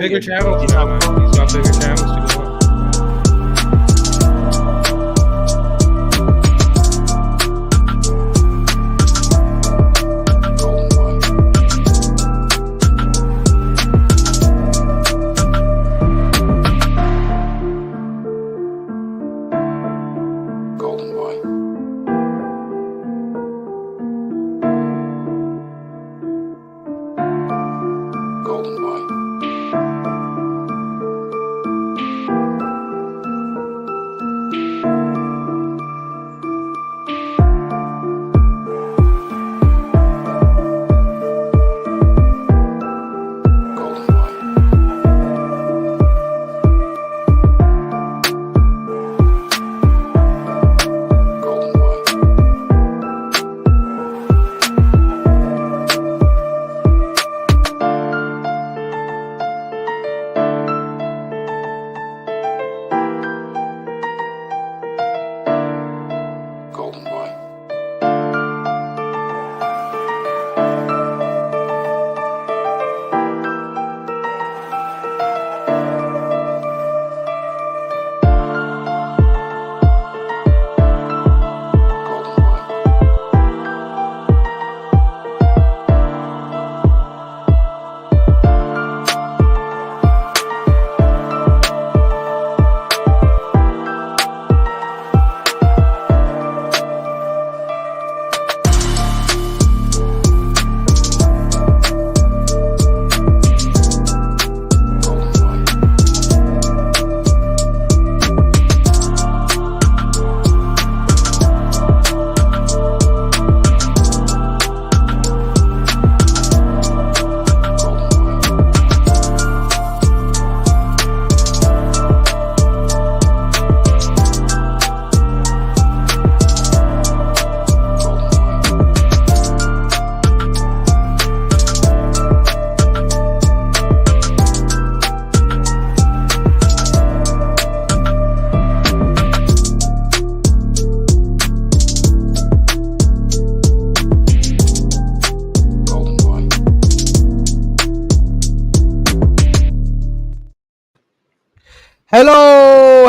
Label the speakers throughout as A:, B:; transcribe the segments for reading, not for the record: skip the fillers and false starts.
A: bigger channels now, man. He's got bigger channels to go on.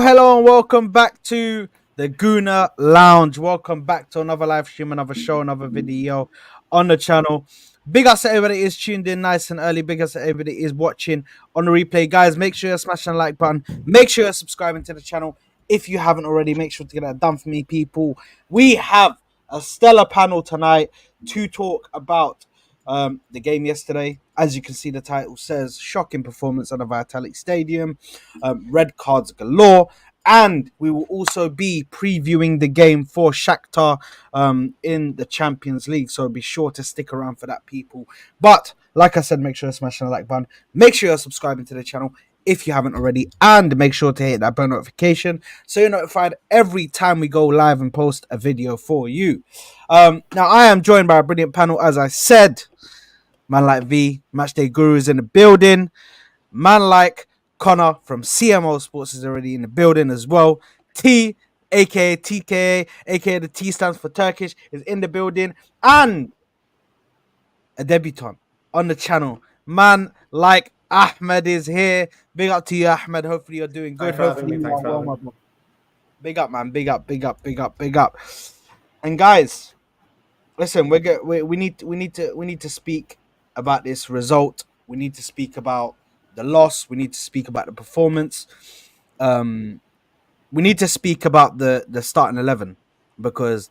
B: Hello, and welcome back to the Gooner Lounge. Welcome back to another live stream, another show, another video on the channel. Big ups to everybody is tuned in nice and early. Big ups to everybody is watching on the replay. Guys, make sure you're smashing the like button. Make sure you're subscribing to the channel. If you haven't already, make sure to get that done for me, people. We have a stellar panel tonight to talk about the game yesterday. As you can see, the title says shocking performance at the Vitalik Stadium, red cards galore, and we will also be previewing the game for Shaktar in the Champions League, so be sure to stick around for that, people. But like I said, make sure you're smashing the like button, make sure you're subscribing to the channel if you haven't already, and make sure to hit that bell notification so you're notified every time we go live and post a video for you. Now I am joined by a brilliant panel, as I said. Man like V, Matchday Guru is in the building. Man like Connor from CMO Sports is already in the building as well. T, aka TKA, aka the T stands for Turkish, is in the building. And a debutant on the channel. Man like Ahmed is here. Big up to you, Ahmed. Hopefully you're doing good. Hopefully you are well, my bro. Big up, man. Big up. And guys, listen, we need to speak about this result. We need to speak about the loss. We need to speak about the performance. We need to speak about the starting 11, because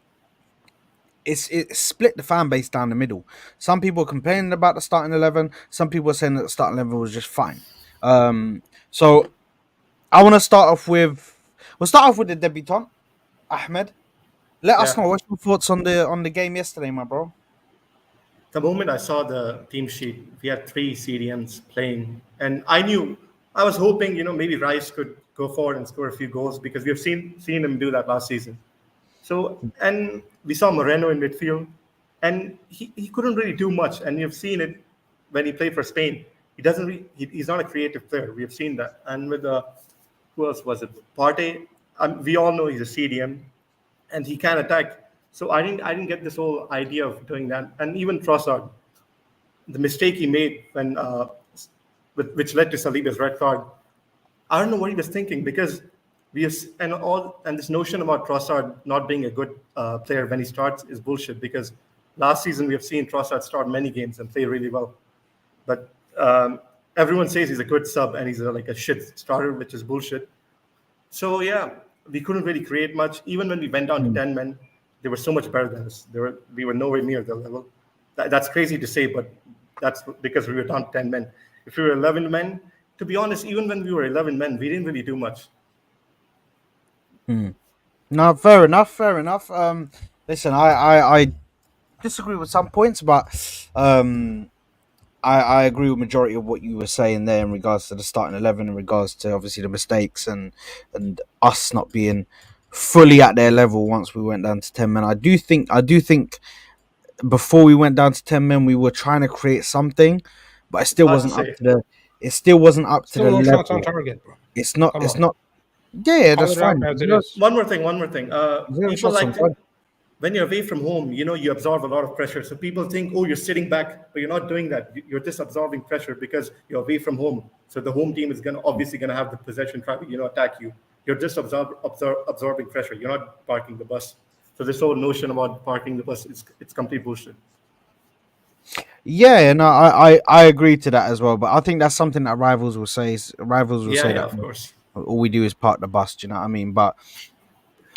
B: it split the fan base down the middle. Some people are complaining about the starting 11. Some people are saying that the starting 11 was just fine. So I want to start off with the debutant, Ahmed. Let us know what's your thoughts on the game yesterday, my bro.
C: The moment I saw the team sheet, we had 3 CDMs playing, and I was hoping, maybe Rice could go forward and score a few goals, because we have seen him do that last season. So, and we saw Moreno in midfield, and he couldn't really do much, and you've seen it when he played for Spain. He's not a creative player. We have seen that. And with who else was it? Partey. We all know he's a CDM, and he can attack. So I didn't get this whole idea of doing that. And even Trossard, the mistake he made when which led to Saliba's red card. I don't know what he was thinking because and this notion about Trossard not being a good player when he starts is bullshit. Because last season we have seen Trossard start many games and play really well, but everyone says he's a good sub and he's like a shit starter, which is bullshit. So yeah, we couldn't really create much. Even when we went down to 10 men, they were so much better than us. We were nowhere near their level. That's crazy to say, but that's because we were down to 10 men. If we were 11 men, to be honest, even when we were 11 men, we didn't really do much.
B: No, fair enough. Fair enough. Listen, I disagree with some points, but I agree with majority of what you were saying there in regards to the starting 11, in regards to obviously the mistakes and us not being fully at their level once we went down to 10 men. I do think before we went down to 10 men, we were trying to create something, but it still wasn't up to the. It still wasn't up to
A: Still
B: the
A: no
B: level.
A: shots on target, bro.
B: It's not.
A: Come
B: It's
A: on.
B: not. Yeah,
A: Call
B: that's
A: it out
B: fine.
A: as it is.
C: One more thing.
B: Zero
C: People
B: shots on
C: like
B: target.
C: when you're away from home, you absorb a lot of pressure. So people think, oh, you're sitting back, but you're not doing that. You're just absorbing pressure because you're away from home. So the home team is obviously gonna have the possession, try to attack you. You're just absorbing pressure. You're not parking the bus. So this whole notion about parking the bus it's complete bullshit.
B: Yeah, no, I agree to that as well. But I think that's something that rivals will say. Rivals will
C: Yeah,
B: say
C: yeah,
B: that
C: of course.
B: all we do is park the bus. Do you know what I mean? But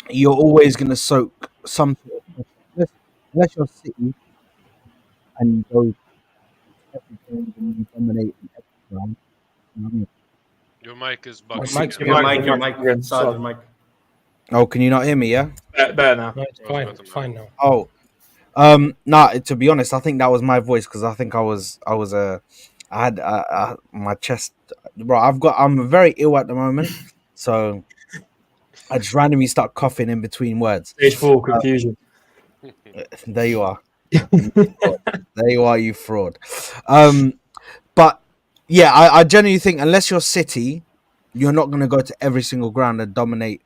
B: you're always going to soak some sort of pressure. Unless you're City and you go every game and you dominate in every round. You know what I mean?
D: Your mic is
A: Your
D: bugging.
A: mic's
C: Your mic,
E: again,
C: Saad,
E: so-
C: your mic.
B: Oh, can you not hear me? Yeah.
E: Better now.
A: No, it's fine. It's fine now.
B: Oh, nah. To be honest, I think that was my voice because I think I had my chest, bro. I'm very ill at the moment, so I just randomly start coughing in between words.
E: Stage 4 confusion.
B: There you are. There you are, you fraud. But yeah, I genuinely think unless you're City, you're not going to go to every single ground and dominate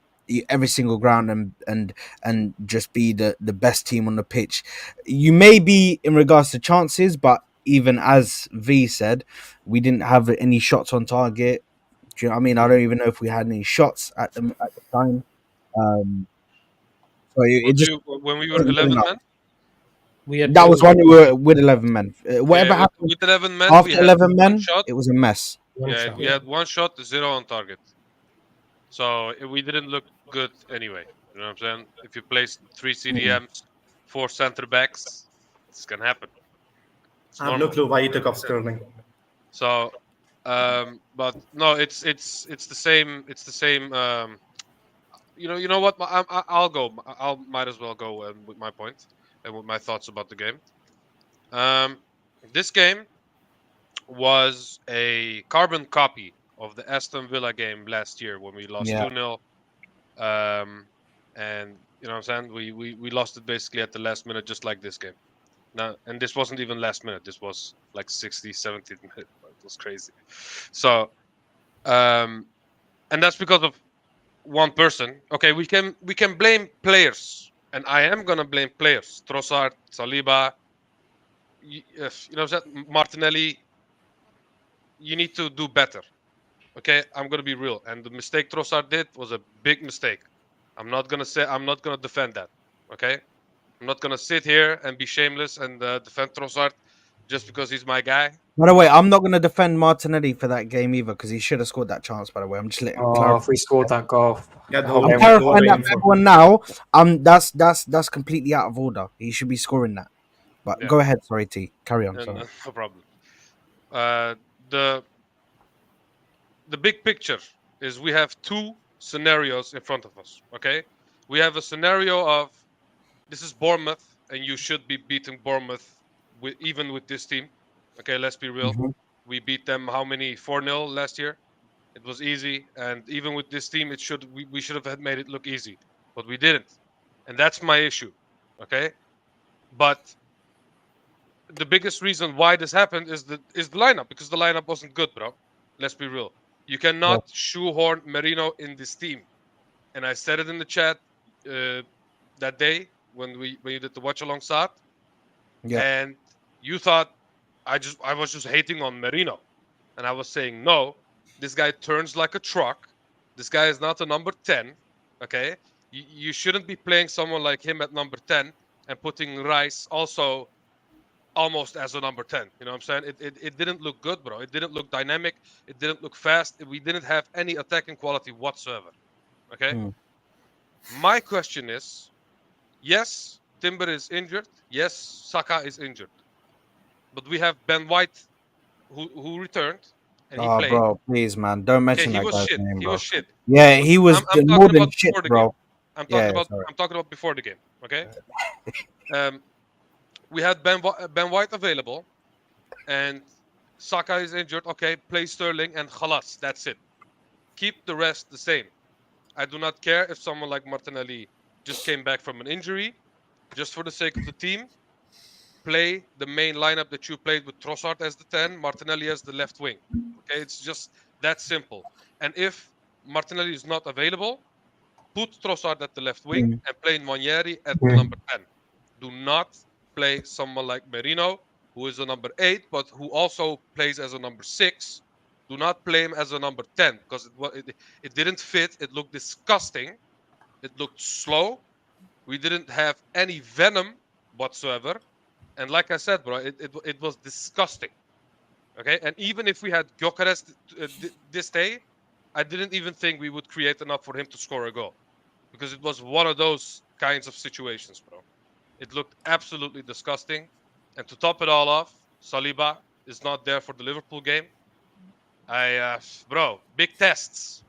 B: every single ground and just be the best team on the pitch. You may be in regards to chances, but even as V said, we didn't have any shots on target. Do you know what I mean? I don't even know if we had any shots at the time. So it just
D: When we were
B: wasn't
D: 11
B: enough.
D: men?
A: We had
B: That was
A: two-
B: when we were with 11 men. Whatever
D: Yeah,
B: happened
D: with 11 men,
B: after
D: we had
B: 11
D: one
B: men,
D: shot.
B: it was a mess.
A: one
D: Yeah,
A: shot.
D: we had one shot, 0 on target. So we didn't look good anyway. You know what I'm saying? If you place 3 CDMs, 4 center backs, it's gonna happen. It's
C: I have no
D: normal.
C: clue why you took off Sterling.
D: So, but no, it's the same. It's the same. You know what? I'll go. Might as well go with my point and with my thoughts about the game. This game was a carbon copy of the Aston Villa game last year when we lost
B: Yeah.
D: 2-0. And you know what I'm saying? We lost it basically at the last minute, just like this game. Now, and this wasn't even last minute. This was like 60, 70 minute. It was crazy. So, and that's because of one person. Okay, we can blame players, and I am gonna blame players. Trossard, Saliba, you know what I'm saying? Martinelli. You need to do better. Okay, I'm gonna be real. And the mistake Trossard did was a big mistake. I'm not gonna defend that. Okay, I'm not gonna sit here and be shameless and defend Trossard just because he's my guy.
B: By the way, I'm not going to defend Martinelli for that game either because he should have scored that chance. By the way, I'm just letting
E: Oh,
B: clarify.
E: if we scored that goal.
C: Yeah, the
E: whole
C: whole
E: game
B: I'm
E: was
B: clarifying that
E: waiting
B: for
E: for.
B: everyone now. That's completely out of order. He should be scoring that. But
D: Yeah.
B: go ahead, sorry, T. Carry on.
D: And,
B: Sorry.
D: no problem. The big picture is we have 2 scenarios in front of us. Okay, we have a scenario of this is Bournemouth, and you should be beating Bournemouth even with this team. Okay, let's be real.
B: Mhm.
D: We beat them how many 4-0 last year? It was easy, and even with this team, we should have made it look easy, but we didn't, and that's my issue. Okay, but the biggest reason why this happened is the lineup, because the lineup wasn't good, bro. Let's be real. You cannot shoehorn Merino in this team, and I said it in the chat that day when you did the watch alongside.
B: Yeah.
D: And you thought I was just hating on Merino. and I was saying, no, this guy turns like a truck. This guy is not a number 10. Okay, you shouldn't be playing someone like him at number 10 and putting Rice also almost as a number 10. You know what I'm saying? It didn't look good, bro. It didn't look dynamic. It didn't look fast. We didn't have any attacking quality whatsoever. Okay. My question is, yes, Timber is injured. Yes, Saka is injured. But we have Ben White who returned and he played.
B: Bro, please, man, don't mention
D: Okay, he
B: that
D: was
B: guy's
D: shit.
B: name,
D: He
B: bro.
D: was shit.
B: Yeah, he was
D: I'm
B: more
D: talking
B: than
D: about
B: shit,
D: before the
B: bro.
D: game. I'm talking about before the game. Okay. We had Ben White available, and Saka is injured. Okay, play Sterling and Khalas. That's it. Keep the rest the same. I do not care if someone like Martinelli just came back from an injury. Just for the sake of the team, play the main lineup that you played with Trossard as the 10, Martinelli as the left wing. Okay, it's just that simple. And if Martinelli is not available, put Trossard at the left wing and play Nwaneri at the number 10. Do not play someone like Merino, who is a number 8, but who also plays as a number 6. Do not play him as a number 10 because it didn't fit. It looked disgusting. It looked slow. We didn't have any venom whatsoever. And like I said, bro, it was disgusting. Okay, and even if we had Gyökeres this day, I didn't even think we would create enough for him to score a goal, because it was one of those kinds of situations, bro. It looked absolutely disgusting. And to top it all off, Saliba is not there for the Liverpool game. Bro, big tests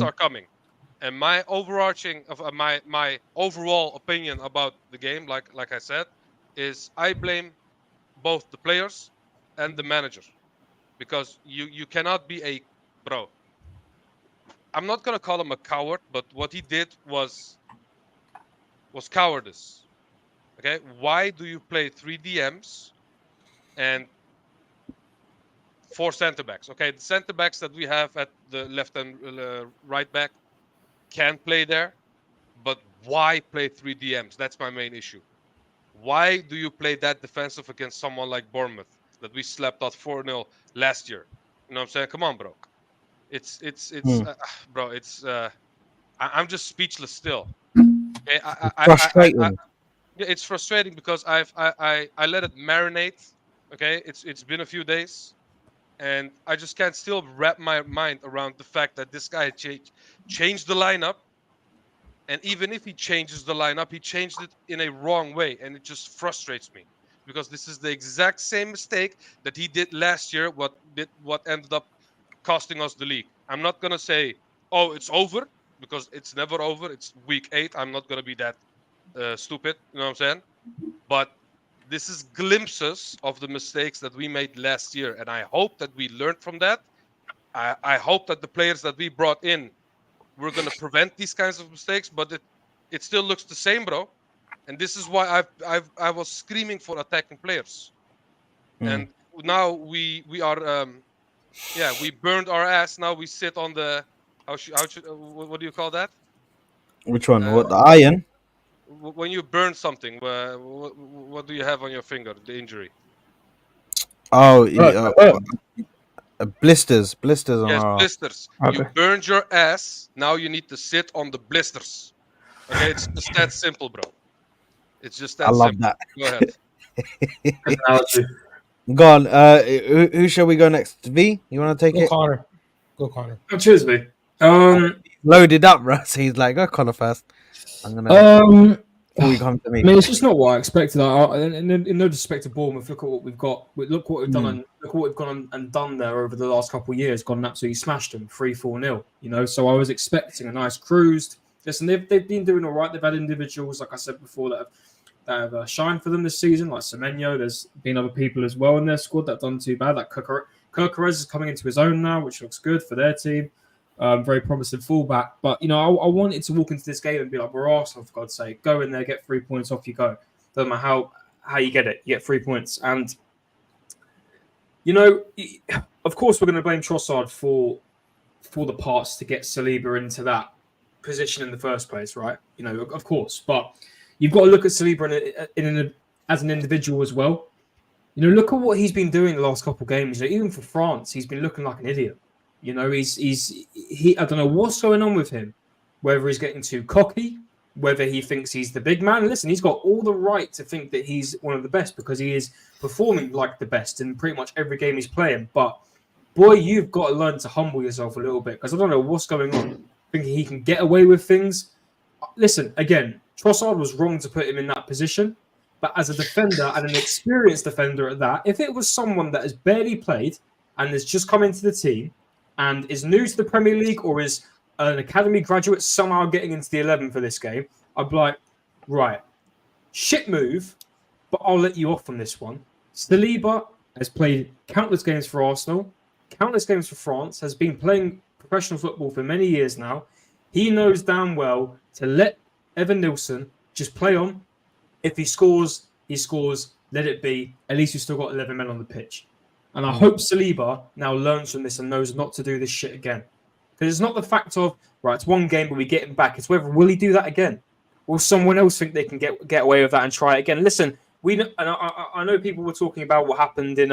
D: are coming. And my overarching of my overall opinion about the game, like I said, is I blame both the players and the manager, because you cannot be a bro. I'm not gonna call him a coward, but what he did was cowardice. Okay, why do you play 3 DMs and 4 center backs? Okay, the center backs that we have at the left and right back can play there, but why play 3 DMs? That's my main issue. Why do you play that defensive against someone like Bournemouth that we slept out 4-0 last year? You know what I'm saying? Come on, bro. It's bro. It's I'm just speechless still. Okay?
B: Frustrating.
D: Yeah, it's frustrating because I let it marinate. Okay, it's been a few days, and I just can't still wrap my mind around the fact that this guy changed the lineup. And even if he changes the lineup, he changed it in a wrong way. And it just frustrates me, because this is the exact same mistake that he did last year, what ended up costing us the league. I'm not going to say, oh, it's over, because it's never over. It's week 8. I'm not going to be that stupid. You know what I'm saying? But this is glimpses of the mistakes that we made last year. And I hope that we learned from that. I hope that the players that we brought in, we're going to prevent these kinds of mistakes, but it still looks the same, bro. And this is why I was screaming for attacking players. And now we are we burned our ass. Now we sit on the what do you call that?
B: Which one? What, the iron?
D: When you burn something, what do you have on your finger? The injury.
B: Oh, blisters. Blisters.
D: Yes,
B: On
D: blisters.
E: Okay.
D: You burned your ass. Now you need to sit on the blisters. Okay, it's just that simple, bro. It's just that
B: I love
D: simple.
B: that.
D: Go ahead.
E: Good analogy.
B: Go on. Who shall we go next? V, you want to take
A: Go
B: it?
A: Connor. Go Connor.
E: Oh, cheers, me.
B: Loaded up, bro. So he's like, go Connor first. I'm gonna before we come to me.
F: I mean, it's just not what I expected. In no disrespect to Bournemouth, look at what we've got. Look what we've done, and look what we've gone and done there over the last couple of years. Gone and absolutely smashed them 3-4-0. You know, so I was expecting a nice cruise. Listen, they've been doing all right. They've had individuals, like I said before, that have shined for them this season, like Semenyo. There's been other people as well in their squad that have done too bad. Like Gyökeres is coming into his own now, which looks good for their team. Very promising fullback. But, you know, I wanted to walk into this game and be like, we're Arsenal, for God's sake. Go in there, get 3 points, off you go. Doesn't matter how you get it. You get 3 points. And, you know, of course we're going to blame Trossard for the parts to get Saliba into that position in the first place, right? You know, of course. But you've got to look at Saliba as an individual as well. You know, look at what he's been doing the last couple of games. You know, even for France, he's been looking like an idiot. You know, he. I don't know what's going on with him. Whether he's getting too cocky, whether he thinks he's the big man. Listen, he's got all the right to think that he's one of the best because he is performing like the best in pretty much every game he's playing. But boy, you've got to learn to humble yourself a little bit because I don't know what's going on. Thinking he can get away with things. Listen, again, Trossard was wrong to put him in that position. But as a defender and an experienced defender at that, if it was someone that has barely played and has just come into the team and is new to the Premier League or is an academy graduate somehow getting into the 11 for this game, I'd be like, right, shit move, but I'll let you off on this one. Saliba has played countless games for Arsenal, countless games for France, has been playing professional football for many years now. He knows damn well to let Evan Nilsson just play on. If he scores, he scores. Let it be. At least you've still got 11 men on the pitch. And I hope Saliba now learns from this and knows not to do this shit again. Because it's not the fact of, right, it's one game, but we get him back. It's whether, will he do that again? Will someone else think they can get away with that and try it again? Listen, I know people were talking about what happened in,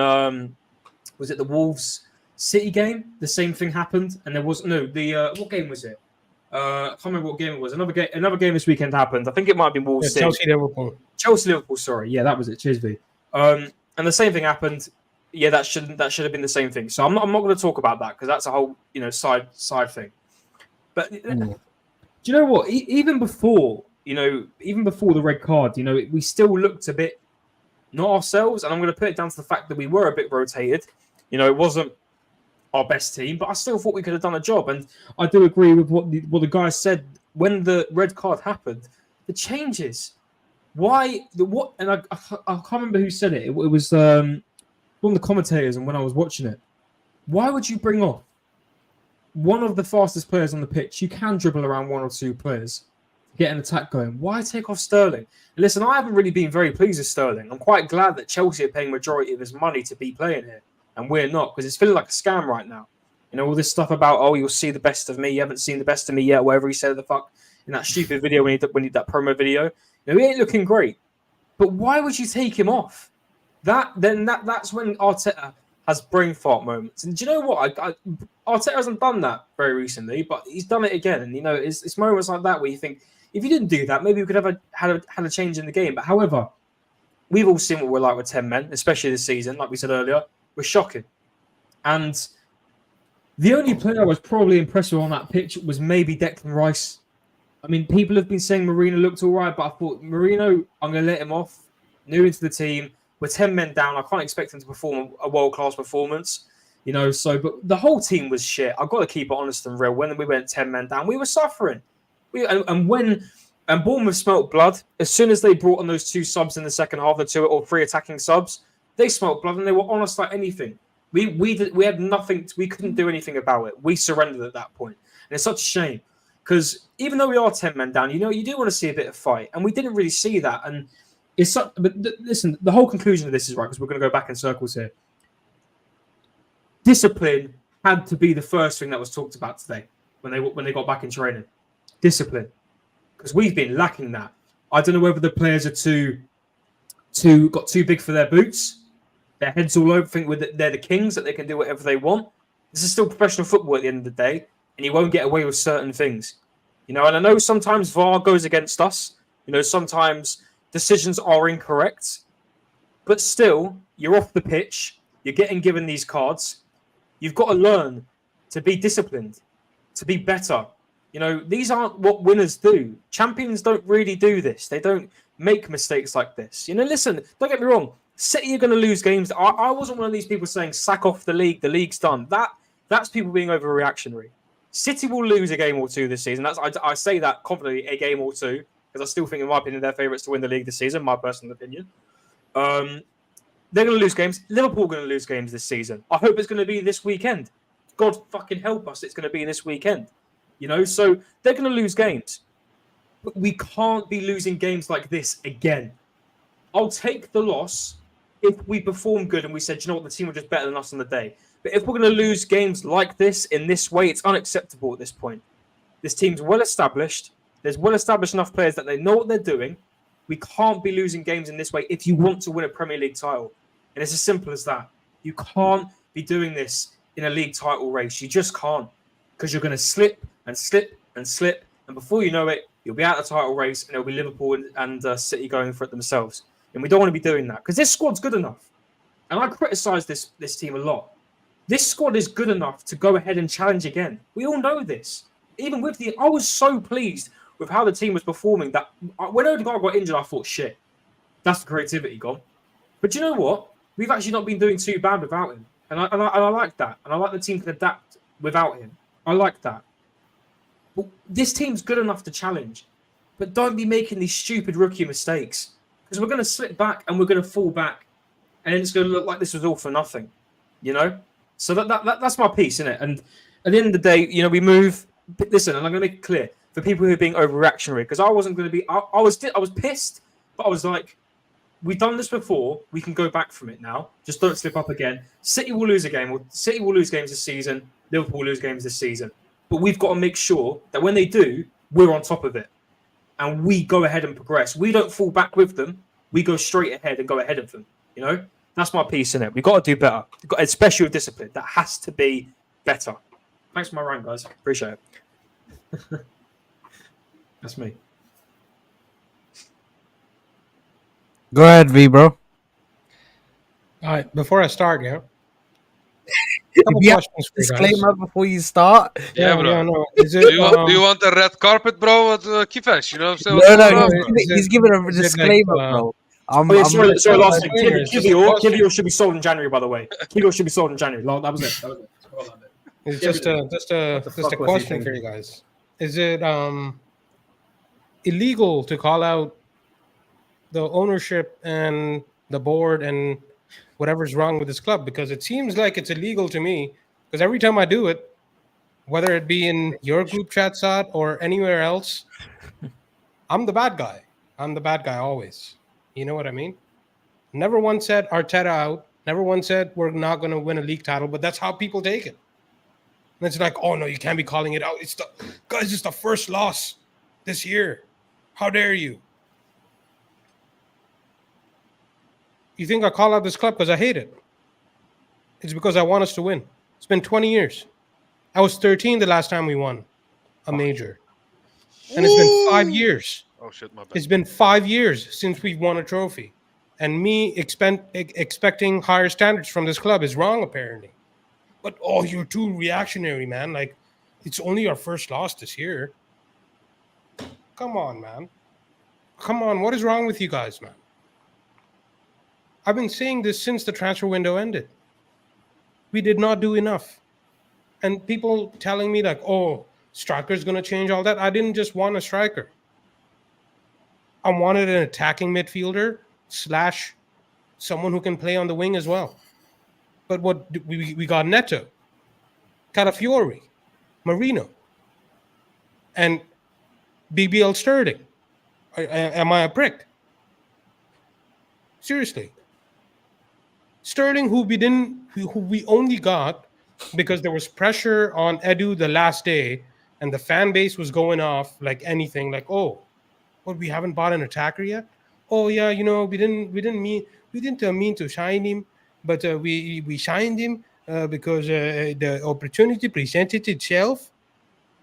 F: was it the Wolves City game? The same thing happened. And there was, what game was it? I can't remember what game it was. Another game this weekend happened. I think it might have been Wolves City. Chelsea Liverpool. Sorry, yeah, that was it. Cheers, V. And the same thing happened. Yeah, that should have been the same thing. So I'm not going to talk about that because that's a whole side thing. But do you know what? Even before the red card, we still looked a bit not ourselves. And I'm going to put it down to the fact that we were a bit rotated. It wasn't our best team, but I still thought we could have done a job. And I do agree with what the guy said when the red card happened. The changes, why the what? And I can't remember who said it. It was one of the commentators, and when I was watching it, why would you bring off one of the fastest players on the pitch? You can dribble around one or two players, get an attack going. Why take off Sterling? And listen, I haven't really been very pleased with Sterling. I'm quite glad that Chelsea are paying majority of his money to be playing here. And we're not, because it's feeling like a scam right now. All this stuff about, you'll see the best of me. You haven't seen the best of me yet, whatever he said the fuck in that stupid video when he did that promo video. He ain't looking great. But why would you take him off? That's when Arteta has brain fart moments. And do you know what? Arteta hasn't done that very recently, but he's done it again. And, it's moments like that where you think, if you didn't do that, maybe we could have had a change in the game. But however, we've all seen what we're like with 10 men, especially this season, like we said earlier. Was shocking. And the only player I was probably impressed with on that pitch was maybe Declan Rice. I mean, people have been saying Marino looked all right, but I thought, Marino, I'm going to let him off. New into the team. We're 10 men down. I can't expect him to perform a world-class performance. But the whole team was shit. I've got to keep it honest and real. When we went 10 men down, we were suffering. And Bournemouth smelt blood, as soon as they brought on those two subs in the second half, the two or three attacking subs, they smelled blood and they were honest like anything. We had nothing. We couldn't do anything about it. We surrendered at that point. And it's such a shame because even though we are 10 men down, you do want to see a bit of fight. And we didn't really see that. And it's such, but listen, the whole conclusion of this is right because we're going to go back in circles here. Discipline had to be the first thing that was talked about today when they got back in training. Discipline. Because we've been lacking that. I don't know whether the players are got too big for their boots. Their heads all over, think they're the kings, that they can do whatever they want. This is still professional football at the end of the day, and you won't get away with certain things. And I know sometimes VAR goes against us. Sometimes decisions are incorrect. But still, you're off the pitch. You're getting given these cards. You've got to learn to be disciplined, to be better. These aren't what winners do. Champions don't really do this. They don't make mistakes like this. Listen, don't get me wrong. City are going to lose games. I wasn't one of these people saying sack off the league. The league's done. That's people being overreactionary. City will lose a game or two this season. I say that confidently, a game or two, because I still think, in my opinion, they're favourites to win the league this season. My personal opinion. They're going to lose games. Liverpool are going to lose games this season. I hope it's going to be this weekend. God fucking help us. It's going to be this weekend. So they're going to lose games. But we can't be losing games like this again. I'll take the loss if we perform good and we said, the team were just better than us on the day. But if we're going to lose games like this, in this way, it's unacceptable at this point. This team's well-established. There's well-established enough players that they know what they're doing. We can't be losing games in this way if you want to win a Premier League title. And it's as simple as that. You can't be doing this in a league title race. You just can't, because you're going to slip and slip and slip. And before you know it, you'll be out of the title race and it'll be Liverpool and City going for it themselves. And we don't want to be doing that because this squad's good enough. And I criticise this team a lot. This squad is good enough to go ahead and challenge again. We all know this. Even with I was so pleased with how the team was performing that when Odegaard got injured, I thought, shit, that's the creativity gone. But you know what? We've actually not been doing too bad without him. And I like that. And I like the team can adapt without him. I like that. But this team's good enough to challenge. But don't be making these stupid rookie mistakes. Because we're going to slip back and we're going to fall back. And it's going to look like this was all for nothing. You know? So that's my piece, isn't it? And at the end of the day, you know, we move. Listen, and I'm going to make it clear for people who are being overreactionary, because I wasn't going to be. I was pissed, but I was like, we've done this before. We can go back from it now. Just don't slip up again. City will lose a game. City will lose games this season. Liverpool will lose games this season. But we've got to make sure that when they do, we're on top of it, and we go ahead and progress. We don't fall back with them. We go straight ahead and go ahead of them. You know. That's my piece in it. We've got to do better. We've got, especially with discipline. That has to be better. Thanks for my rant, guys. Appreciate it. That's me.
B: Go ahead, V, bro.
A: All right, before I start, yeah.
B: If
A: Couple
B: you have
A: questions for you guys.
B: disclaimer before you start.
D: Yeah, bro.
A: Yeah, no. Is it,
D: Do you want a red carpet, bro? With Kifesh, you know what I'm saying?
B: No,
A: Is
B: he's
A: it-
B: giving a
A: is it
B: disclaimer,
A: like,
B: bro.
F: Sorry, last thing.
A: It's just a question.
F: Kivior should be sold in January, by the way. Kivior should be sold in January. That was it. Forgot that bit.
A: It's
F: Yeah,
A: just a
C: fuck was he
A: question for you guys. Is it illegal to call out the ownership and the board and whatever's wrong with this club? Because it seems like it's illegal to me. Because every time I do it, whether it be in your group chat, Sad, or anywhere else, I'm the bad guy. I'm the bad guy always. You know what I mean? Never once said Arteta out. Never once said we're not going to win a league title, but that's how people take it. And it's like, oh no, you can't be calling it out. It's the first loss this year. How dare you? You think I call out this club because I hate it? It's because I want us to win. It's been 20 years. I was 13 the last time we won a major. And it's been 5 years.
D: Oh shit, my bad.
A: It's been 5 years since we've won a trophy. And me expecting higher standards from this club is wrong, apparently. But, oh, you're too reactionary, man. Like, it's only our first loss this year. Come on, man. Come on. What is wrong with you guys, man? I've been saying this since the transfer window ended. We did not do enough. And people telling me, like, oh, striker's going to change all that. I didn't just want a striker. I wanted an attacking midfielder / someone who can play on the wing as well. But what we got Neto, Calafiori, Marino, and BBL Sterling. Am I a prick? Seriously. Sterling, who we only got because there was pressure on Edu the last day, and the fan base was going off like anything, like, oh, what, we haven't bought an attacker yet? Oh yeah, you know, we didn't mean to shine him, but we shined him because the opportunity presented itself.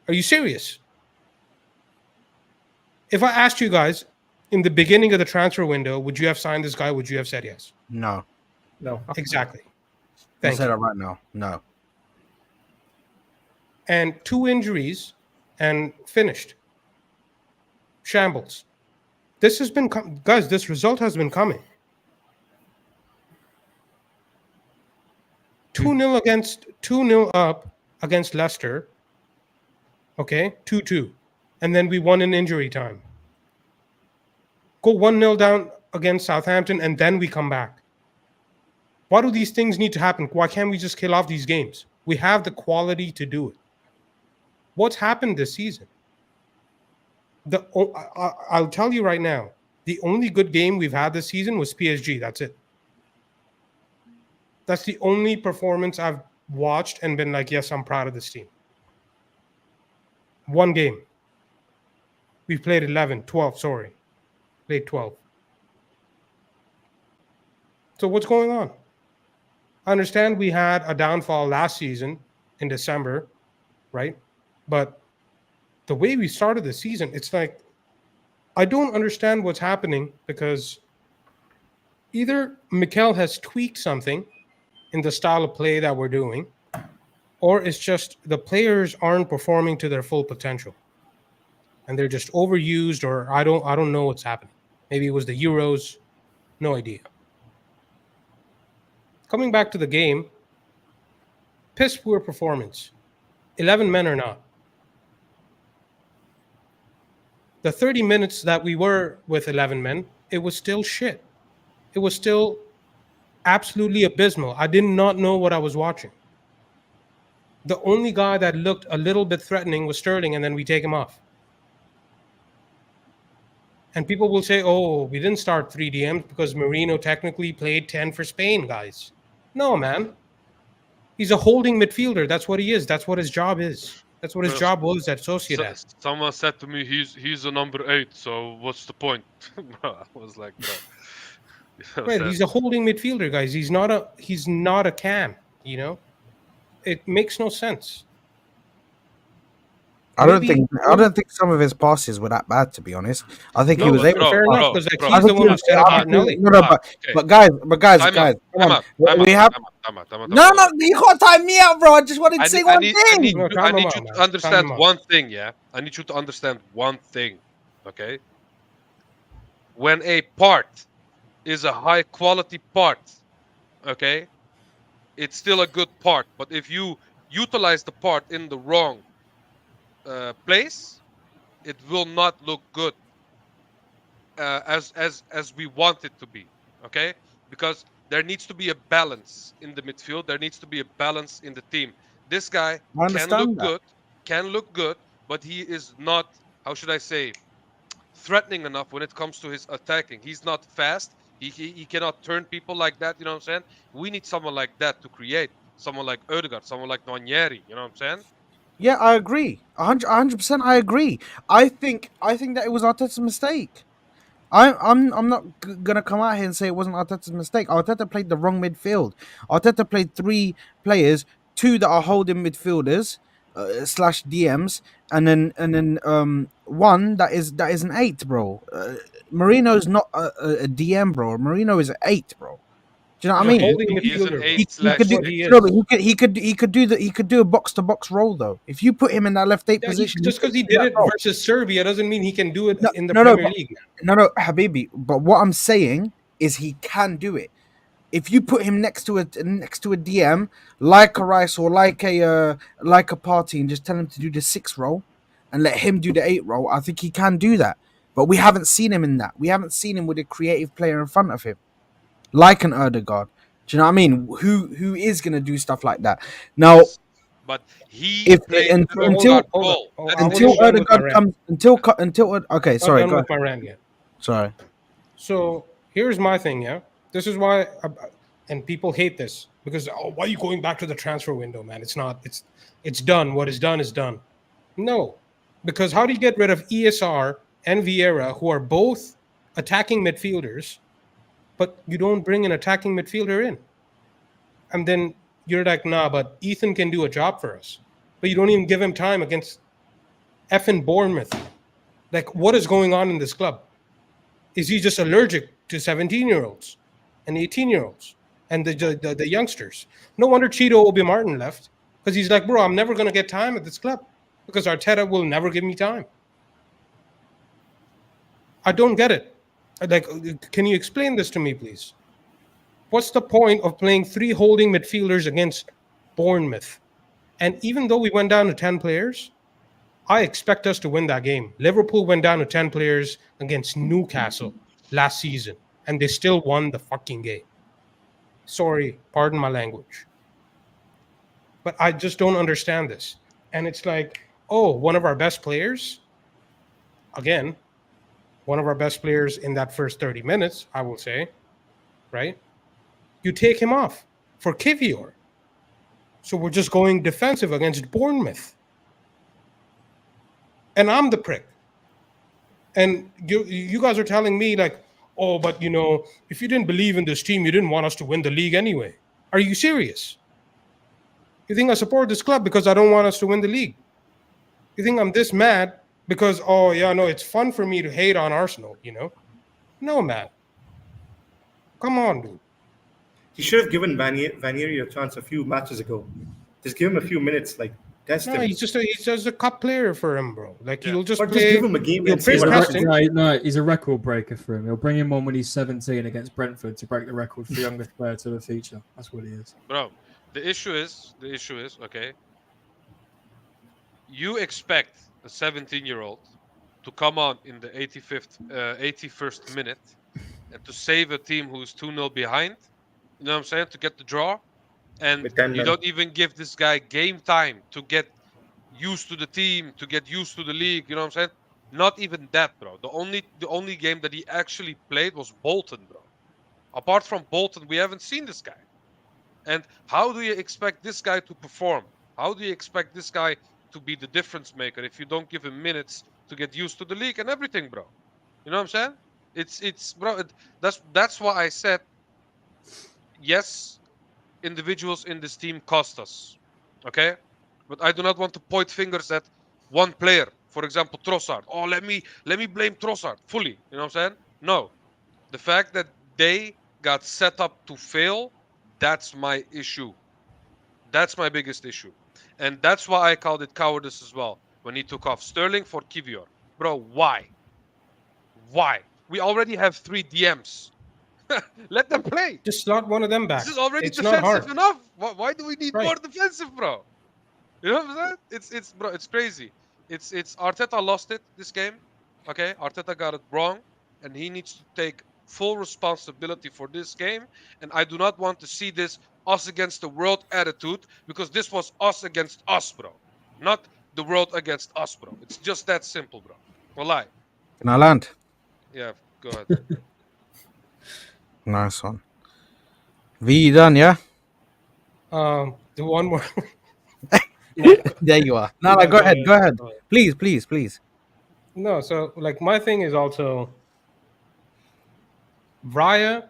A: Are you serious? If I asked you guys in the beginning of the transfer window, would you have signed this guy? Would you have said yes?
B: No.
F: No.
A: Exactly.
B: I'll
A: Thank
B: say
A: you.
B: that right now. No.
A: And 2 injuries and finished. Shambles. This has been, guys, this result has been coming. 2-0 up against Leicester. Okay, 2-2. And then we won in injury time. Go 1-0 down against Southampton, and then we come back. Why do these things need to happen? Why can't we just kill off these games? We have the quality to do it. What's happened this season? I'll tell you right now, the only good game we've had this season was PSG. That's it. That's the only performance I've watched and been like, yes, I'm proud of this team. One game. We've played 12. Played 12. So what's going on? I understand we had a downfall last season in December, right? But the way we started the season, it's like I don't understand what's happening, because either Mikel has tweaked something in the style of play that we're doing, or it's just the players aren't performing to their full potential and they're just overused, or I don't know what's happening. Maybe it was the Euros, no idea. Coming back to the game, piss poor performance. 11 men or not. The 30 minutes that we were with 11 men, it was still shit. It was still absolutely abysmal. I did not know what I was watching. The only guy that looked a little bit threatening was Sterling, and then we take him off. And people will say, oh, we didn't start 3 DMs because Marino technically played 10 for Spain, guys. No, man. He's a holding midfielder. That's what he is. That's what his job is. That's what his
D: Well,
A: job was at Sociedad.
D: Someone said to me, he's a number 8, so what's the point? Bro, I was like, bro. You know what I'm
A: Right,
D: saying?
A: he's a holding midfielder, guys. He's not a cam, you know? It makes no sense.
B: I don't
A: Maybe-
B: think some of his passes were that bad, to be honest. I think he
A: No,
B: was
A: but
B: able.
D: bro,
A: fair
D: bro,
A: enough, because
D: bro.
A: he's the one who set up
B: I think-
A: Martinelli.
B: No,
D: Okay.
B: but guys,
D: Time
B: come
D: out,
B: on.
D: time
B: We
D: out,
B: have
D: time out.
B: no, you can't time me out, bro. I just wanted to
D: I
B: say
D: need,
B: one
D: I need,
B: thing.
D: I need,
A: No,
D: you-
A: time
D: I
A: him
D: need
A: out,
D: you
A: man.
D: to
A: Time
D: understand
A: him out.
D: one thing, yeah? I need you to understand one thing, okay? When a part is a high quality part, okay, it's still a good part. But if you utilize the part in the wrong place, it will not look good as we want it to be, okay? Because there needs to be a balance in the midfield. There needs to be a balance in the team. This guy
B: I
D: can
B: understand
D: look good, but he is not, how should I say, threatening enough when it comes to his attacking. He's not fast. He cannot turn people like that. You know what I'm saying? We need someone like that to create. Someone like Odegaard, someone like Nwaneri. You know what I'm saying?
B: Yeah, I agree. 100%. I agree. I think that it was Arteta's mistake. I'm not gonna come out here and say it wasn't Arteta's mistake. Arteta played the wrong midfield. Arteta played 3 players, 2 that are holding midfielders slash DMs, and then one that is an 8, bro. Marino's not a DM, bro. Marino is an 8, bro. Do you know what I
A: He's a
B: mean?
A: holding
D: He is an
A: midfielder.
D: 8
B: He
D: slash
B: could do,
A: what he is.
B: no, but he could do a box to box role though. If you put him in that left 8
A: Yeah,
B: position,
A: just because he
B: could do
A: did
B: that
A: it
B: role.
A: versus Serbia doesn't mean he can do it in the
B: no,
A: Premier
B: but-
A: League.
B: No, Habibi. But what I'm saying is he can do it. If you put him next to a DM like a Rice or like a Party and just tell him to do the 6 role and let him do the 8 role, I think he can do that. But we haven't seen him in that. We haven't seen him with a creative player in front of him, like an Erdegaard. Do you know what I mean? Who is gonna do stuff like that? Now,
D: Yes. But he
B: if
D: played
B: and-
D: the
B: until
D: Odegaard role.
A: hold
D: That's
A: on.
D: the
B: until
A: wasn't done with my
B: Erdegaard
A: rant.
B: comes until okay,
A: Not
B: sorry,
A: done
B: go
A: with
B: ahead.
A: my rant yet.
B: Sorry.
A: So here's my thing, yeah. This is why, and people hate this because why are you going back to the transfer window, man? It's not. It's done. What is done is done. No, because how do you get rid of ESR and Vieira, who are both attacking midfielders, but you don't bring an attacking midfielder in, and then you're like, nah, but Ethan can do a job for us, but you don't even give him time against effing Bournemouth. Like, what is going on in this club? Is he just allergic to 17-year-olds and 18-year-olds and the youngsters? No wonder Cheeto Obi Martin left, because he's like, bro, I'm never going to get time at this club because Arteta will never give me time. I don't get it. Like, can you explain this to me, please? What's the point of playing 3 holding midfielders against Bournemouth? And even though we went down to 10 players, I expect us to win that game. Liverpool went down to 10 players against Newcastle last season, and they still won the fucking game. Sorry, pardon my language. But I just don't understand this. And it's like, oh, one of our best players, again, one of our best players in that first 30 minutes, I will say, right? You take him off for Kivior. So we're just going defensive against Bournemouth. And I'm the prick. And you guys are telling me, like, oh, but if you didn't believe in this team, you didn't want us to win the league anyway. Are you serious? You think I support this club because I don't want us to win the league? You think I'm this mad because, oh, yeah, no, it's fun for me to hate on Arsenal, No, man. Come on, dude.
C: He should have given Vanieri a chance a few matches ago. Just give him a few minutes, like test
A: No,
C: him.
A: he's just a cup player for him, bro. Like,
D: Yeah.
A: he'll just
C: But
A: play.
C: just give him a game
A: he'll
C: and see
A: press
C: what
A: test
C: happens.
A: him.
F: No, he's a record breaker for him. He'll bring him on when he's 17 against Brentford to break the record for youngest player to the feature. That's what he is.
D: Bro, the issue is, okay, you expect a 17-year-old to come on in the 81st minute and to save a team who's 2-0 behind, you know what I'm saying, to get the draw, and
C: With 10
D: you
C: men.
D: don't even give this guy game time to get used to the team, to get used to the league, you know what I'm saying? Not even that, bro. The only game that he actually played was Bolton, bro. Apart from Bolton, we haven't seen this guy. And how do you expect this guy to perform? How do you expect this guy to be the difference maker if you don't give him minutes to get used to the league and everything, bro? You know what I'm saying? It's bro. That's why I said yes. Individuals in this team cost us, okay? But I do not want to point fingers at one player. For example, Trossard. Oh, let me blame Trossard fully. You know what I'm saying? No, the fact that they got set up to fail, that's my issue. That's my biggest issue. And that's why I called it cowardice as well when he took off Sterling for Kivior. Bro, why? Why? We already have 3 DMs. Let them play.
A: Just slot one of them back.
D: This is already
A: It's not
D: defensive
A: hard.
D: enough. Why do we need
A: Right.
D: more defensive, bro? You know what I'm saying? It's bro, it's crazy. It's Arteta lost it this game. Okay, Arteta got it wrong, and he needs to take full responsibility for this game. And I do not want to see this us against the world attitude, because this was us against us, bro. Not the world against us, bro. It's just that simple, bro. Wallahi.
B: Can I land?
D: Yeah, go ahead.
B: Nice one. V, you done, yeah?
A: The one more.
B: There you are. No,
A: Yeah,
B: go ahead. Go ahead.
A: go ahead.
B: Please.
A: No, so like my thing is also Raya.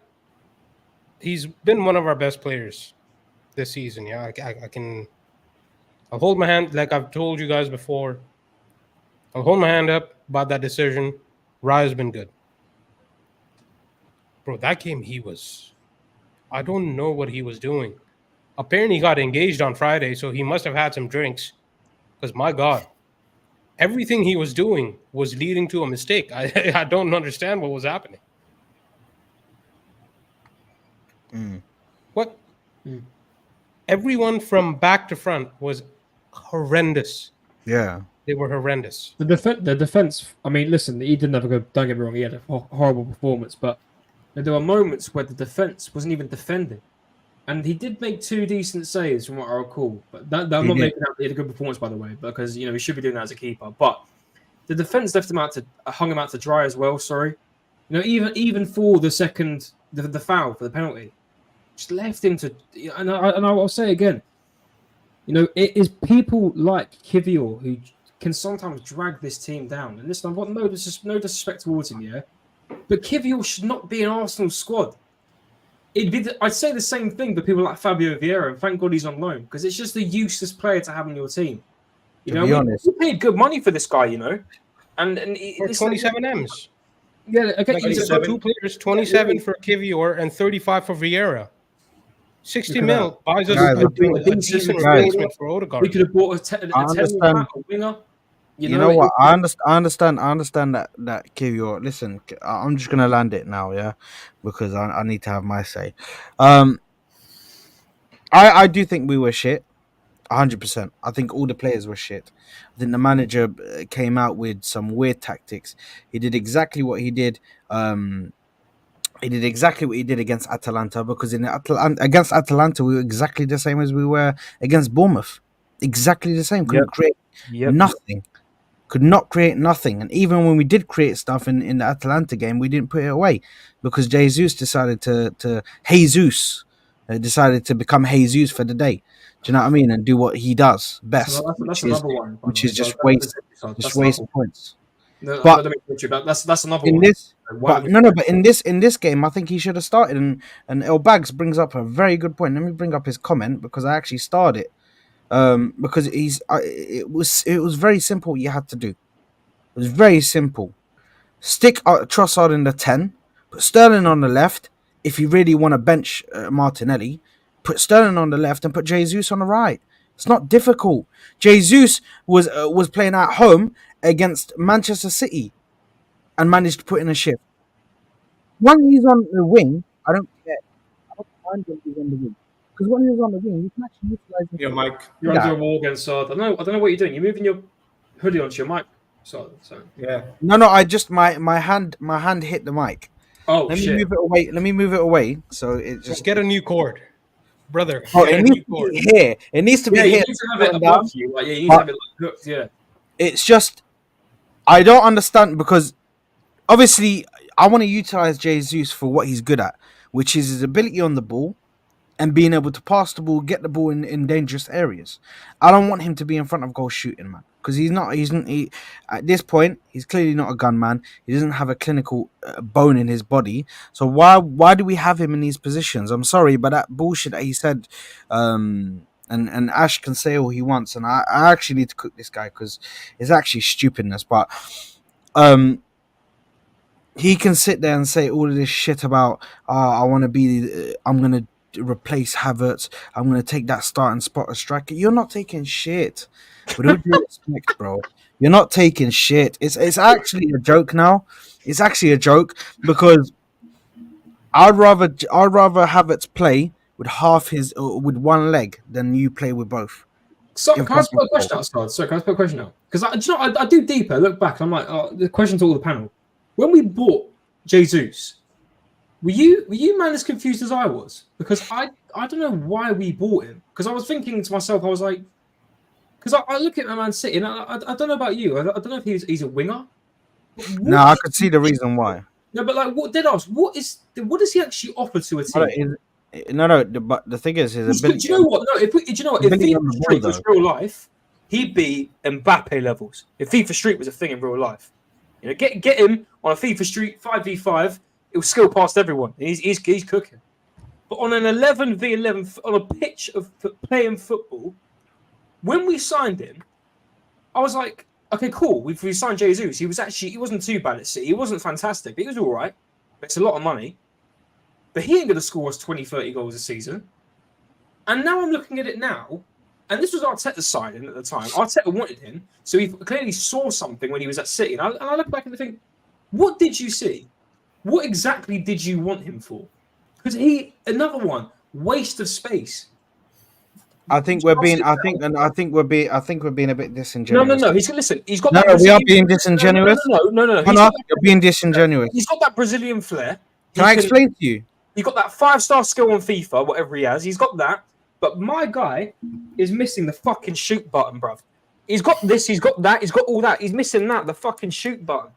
A: He's been one of our best players this season. Yeah, I'll hold my hand, like I've told you guys before. I'll hold my hand up about that decision. Raya's been good. Bro, that game I don't know what he was doing. Apparently he got engaged on Friday, so he must have had some drinks. Because my God, everything he was doing was leading to a mistake. I don't understand what was happening. What? Everyone from back to front was horrendous.
B: Yeah.
A: They were horrendous.
F: The defense. I mean, listen, he didn't have a good. Don't get me wrong, he had a horrible performance, but there were moments where the defense wasn't even defending, and he did make 2 decent saves from what I recall. But I'm not making out that he had a good performance, by the way, because he should be doing that as a keeper. But the defense hung him out to dry as well. Sorry, even for the second the foul for the penalty, just left him to. And I'll say again, it is people like Kivior who can sometimes drag this team down. And listen, I've got no disrespect towards him, yeah. But Kivior should not be an Arsenal squad. I'd say the same thing for people like Fabio Vieira, and thank God he's on loan, because it's just a useless player to have in your team.
B: To be honest,
F: we paid good money for this guy, and
A: For 27 M's.
F: Yeah, okay.
A: Like he's got 2 players, 27 for Kivior and 35 for Vieira. 60 mil buys us
B: Guys,
A: a decent replacement for Odegaard.
F: We could have bought a
B: understand.
F: winger.
B: You know what? I understand that Kivior. Listen, I'm just gonna land it now, yeah, because I need to have my say. I do think we were shit, 100%. I think all the players were shit. I think the manager came out with some weird tactics. He did exactly what he did. He did exactly what he did against Atalanta, because against Atalanta we were exactly the same as we were against Bournemouth. Exactly the same. Couldn't create nothing. Could not create nothing. And even when we did create stuff in the Atalanta game, we didn't put it away because Jesus decided to become Jesus for the day. Do you know what I mean? And do what he does best,
F: So that's another one.
B: which is just
F: That's
B: waste
F: another-
B: points.
F: No,
B: But
F: let me put you back. That's another
B: in
F: one.
B: this,
F: Why
B: But no. But in this game, I think he should have started. And El Bags brings up a very good point. Let me bring up his comment because I actually started it. Because it was very simple. What you had to do. It was very simple. Stick Trossard in the 10, put Sterling on the left. If you really want to bench Martinelli, put Sterling on the left and put Jesus on the right. It's not difficult. Jesus was playing at home against Manchester City and managed to put in a shift. When he's on the wing, I don't care. I don't mind when he's on the wing. Because when he's on the wing, you can actually utilize him.
C: Your mic.
F: You're under a wall against Sard. I don't know what you're doing. You're moving your hoodie onto your mic. So.
C: Yeah.
B: No, I just my hand hit the mic.
F: Oh,
B: Let
F: shit.
B: me move it away. Let me move it away. So it
A: Just get a new cord, brother.
B: Oh,
A: Get a
B: it
A: new
B: needs to be here. It needs to be
F: Yeah,
B: here.
F: you need to have it above you. Like, yeah, you need to have it like hooked. Yeah.
B: It's just I don't understand because obviously I want to utilize Jesus for what he's good at, which is his ability on the ball and being able to pass the ball, get the ball in dangerous areas. I don't want him to be in front of goal shooting, man, because he's not. At this point, he's clearly not a gunman. He doesn't have a clinical bone in his body. So why do we have him in these positions? I'm sorry, but that bullshit that he said, and Ash can say all he wants, and I actually need to cook this guy because it's actually stupidness. But he can sit there and say all of this shit about I want to be. I'm gonna replace Havertz. I'm going to take that starting spot as striker. You're not taking shit. With all due respect, bro. You're not taking shit. It's actually a joke now. It's actually a joke because I'd rather Havertz play with with one leg than you play with both.
F: So can I ask a question outside? Sorry, can I ask a question now? Because I do deeper. Look back, and I'm like, the question to all the panel: when we bought Jesus, were you man as confused as I was? Because I don't know why we bought him. Because I was thinking to myself, I was like, because I look at my Man City, and I don't know about you. I don't know if he's a winger.
B: No, I could see the reason why.
F: No, but like, what does he actually offer to a team?
B: No, but the thing is, his ability.
F: Do you know what? No, if FIFA Street was real life, he'd be Mbappe levels. If FIFA Street was a thing in real life, you know, get him on a FIFA Street 5v5. It will skill past everyone. He's cooking. But on an 11v11 on a pitch of playing football, when we signed him, I was like, okay, cool. We signed Jesus. He wasn't too bad at City. He wasn't fantastic, but he was all right. It's a lot of money. But he ain't going to score us 20, 30 goals a season. And now I'm looking at it now, and this was Arteta's signing at the time. Arteta wanted him, so he clearly saw something when he was at City. And I look back and I think, what did you see? What exactly did you want him for? Because another one, waste of space.
B: I think we're being a bit disingenuous.
F: No. He's got.
B: No, we are being disingenuous.
F: No.
B: You're being disingenuous.
F: He's got that Brazilian flair.
B: Can I explain to you?
F: He's got that 5-star skill on FIFA, whatever he has. He's got that. But my guy is missing the fucking shoot button, bruv. He's got this. He's got that. He's got all that. He's missing that. The fucking shoot button.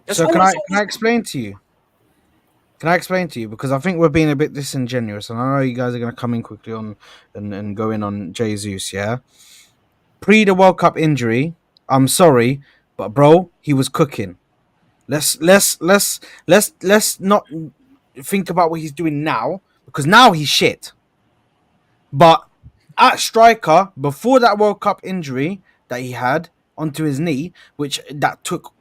B: So can I explain to you? Can I explain to you? Because I think we're being a bit disingenuous, and I know you guys are going to come in quickly on and go in on Jesus. Yeah, pre the World Cup injury. I'm sorry, but bro, he was cooking. Let's not think about what he's doing now, because now he's shit. But at striker, before that World Cup injury that he had onto his knee, which that took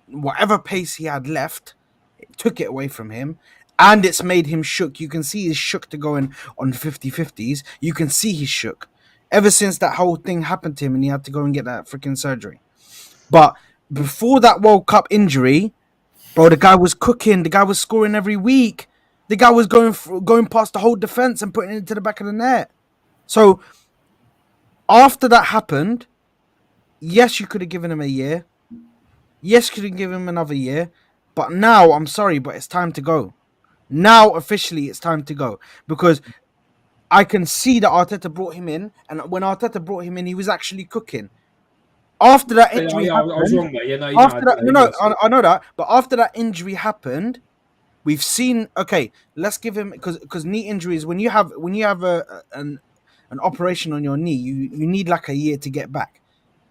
B: whatever pace he had left, it took it away from him, and it's made him shook. You can see he's shook to going on 50-50s. You can see he's shook ever since that whole thing happened to him and he had to go and get that freaking surgery. But before that World Cup injury, bro, the guy was cooking. The guy was scoring every week. The guy was going past the whole defense and putting it into the back of the net. So after that happened, yes, you could have given him a year. Yes, you could have given him another year. But now, I'm sorry, but it's time to go. Now, officially, it's time to go. Because I can see that Arteta brought him in. And when Arteta brought him in, he was actually cooking. After that injury happened,
F: I was wrong there. Yeah,
B: I know that. But after that injury happened, we've seen. Okay, let's give him because knee injuries. When you have an operation on your knee, you need like a year to get back.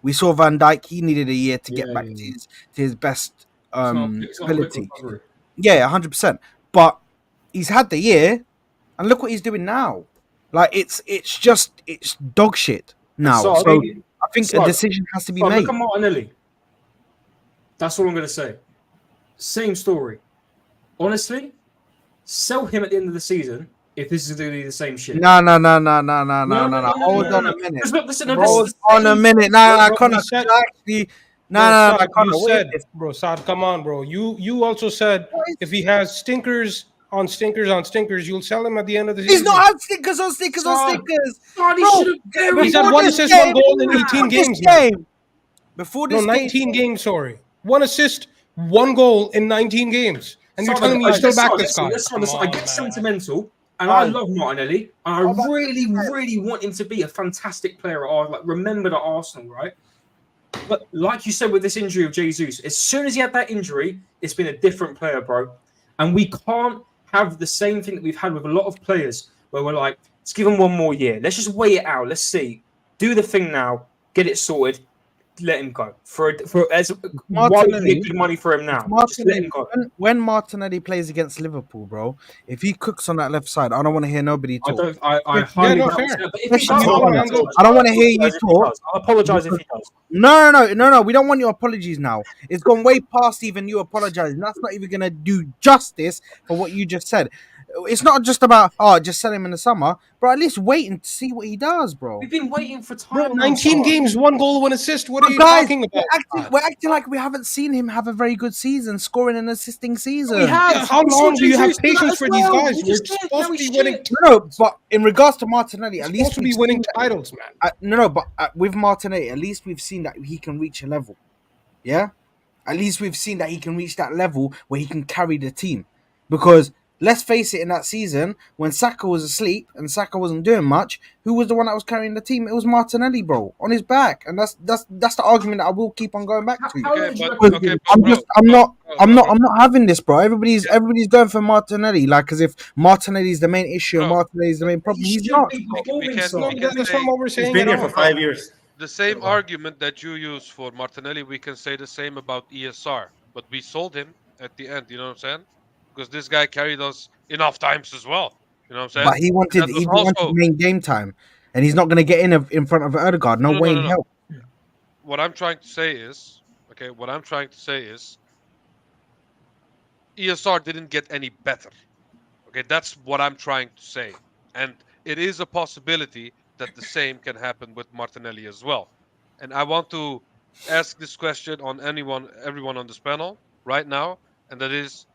B: We saw Van Dijk; he needed a year to get back to his best
F: It's not a quick
B: ability.
F: recovery.
B: Yeah, 100%. But he's had the year, and look what he's doing now. Like it's dog shit now.
F: So,
B: So I think a
F: so-
B: decision has to be
F: But
B: made.
F: look at Martinelli. That's all I'm going to say. Same story. Honestly, sell him at the end of the season if this is going to be the same shit.
B: No. Hold on a minute.
F: Because look, listen,
B: Hold on a minute.
A: Bro,
B: Connor,
A: you said-
B: actually.
A: Bro, Saad,
B: Connor,
A: you
B: wait
A: said,
B: this.
A: bro, Saad, come on, bro. You also said if he has stinkers on stinkers on stinkers, you'll sell him at the end of the season.
B: He's not had stickers on stickers on
F: Son.
B: stickers.
F: God, he
B: Bro,
F: should have.
A: He's had
B: before
A: one
B: this
A: assist,
B: game-
A: one goal in 18 games. Man.
B: Before
A: No,
B: this
A: 19
B: game,
A: games, sorry. One assist, one goal in 19 games. And you're telling me you still back this guy.
F: I get sentimental, and
B: Oh.
F: I love Martinelli, and I really want him to be a fantastic player. I like remembered at Arsenal, right? But like you said with this injury of Jesus, as soon as he had that injury, it's been a different player, bro. And we can't have the same thing that we've had with a lot of players, where we're like, let's give him one more year. Let's just wait it out. Let's see. Do the thing now. Get it sorted. Let him go. Why would you get good money for him now? Just let him go.
B: when Martinelli plays against Liverpool, bro, if he cooks on that left side, I don't want to hear nobody
F: I
B: talk.
F: don't. I highly
A: no,
F: doubt
A: fair.
F: it, but if he
B: Especially
F: does,
B: you,
F: I'll
B: Connor.
F: apologise.
B: I don't want to hear you
F: If he
B: talk.
F: does. I'll apologise if he does.
B: No. We don't want your apologies now. It's gone way past even you apologizing. That's not even gonna do justice for what you just said. It's not just about just sell him in the summer, bro. At least wait and see what he does, bro.
F: We've been waiting for
A: Bro,
F: time.
A: 19 games, one goal, one assist. What are you
B: Guys,
A: talking about?
B: we're acting like we haven't seen him have a very good season, scoring and assisting season.
F: We have.
A: Yeah, how
F: We saw
A: long do you have
F: Jesus do that
A: patience
F: as
A: for these
F: well.
A: guys?
F: We
A: We're
F: just can't
A: supposed to
F: carry
A: be winning.
F: shit.
B: No, but in regards to Martinelli, at
A: Supposed
B: least
A: to
B: we've
A: be winning
B: seen-
A: titles, man.
B: but with Martinelli, at least we've seen that he can reach a level. Yeah, at least we've seen that he can reach that level where he can carry the team. Because let's face it, in that season when Saka was asleep and Saka wasn't doing much, who was the one that was carrying the team? It was Martinelli, bro, on his back, and that's the argument that I will keep on going back to. I'm not having this, bro. Everybody's going for Martinelli, like as if Martinelli's the main issue and
D: Bro,
B: Martinelli's the main problem. He's not.
A: That's
D: say-
A: not what we're
C: He's
A: saying
C: been
A: at
C: here for
A: all.
C: 5 years.
D: The same argument that you use for Martinelli, we can say the same about ESR. But we sold him at the end, you know what I'm saying? Because this guy carried us enough times as well. You know what I'm saying?
B: But he wanted main game time, and he's not going to get in front of Erdegaard. No way in hell.
D: What I'm trying to say is, ESR didn't get any better. Okay, that's what I'm trying to say. And it is a possibility that the same can happen with Martinelli as well. And I want to ask this question on everyone on this panel right now, and that is,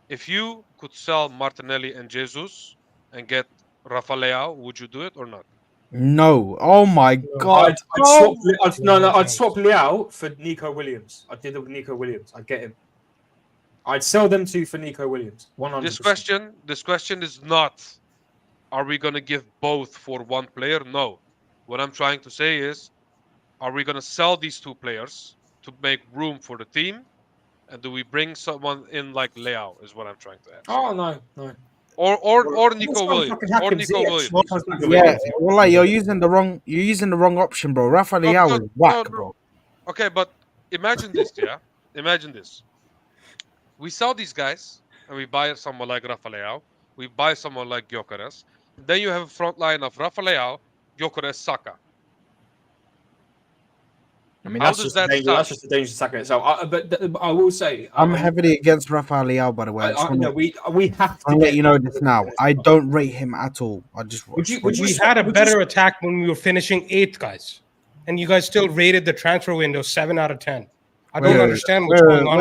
D: if you could sell Martinelli and Jesus and get Rafa Leao, would you do it or not?
B: No. Oh my God.
F: I'd swap Leao for Nico Williams. I did it with Nico Williams. I'd get him. I'd sell them two for Nico Williams. 100%.
D: This question is not, are we going to give both for one player? No. What I'm trying to say is, are we going to sell these two players to make room for the team? And do we bring someone in like Leao is what I'm trying to ask.
F: Oh, no.
D: Or Nico Williams. Or Nico Williams.
B: Yeah, well, like, you're using the wrong option, bro. Rafa Leao is whack, bro.
D: Okay, but imagine this, yeah? Imagine this. We sell these guys and we buy someone like Rafa Leao. We buy someone like Gyökeres. Then you have a front line of Rafa Leao, Gyökeres, Saka.
F: I mean,
D: How
F: that's
D: does
F: just
D: that
F: a
D: sound?
F: dangerous attack in itself. But I will say,
B: I'm heavily against Rafa Leao, by the way.
F: we have to
B: I'll let you know this now. I don't rate him at all.
A: We had a better attack when we were finishing 8th, guys. And you guys still rated the transfer window 7 out of 10. I don't understand what's going on.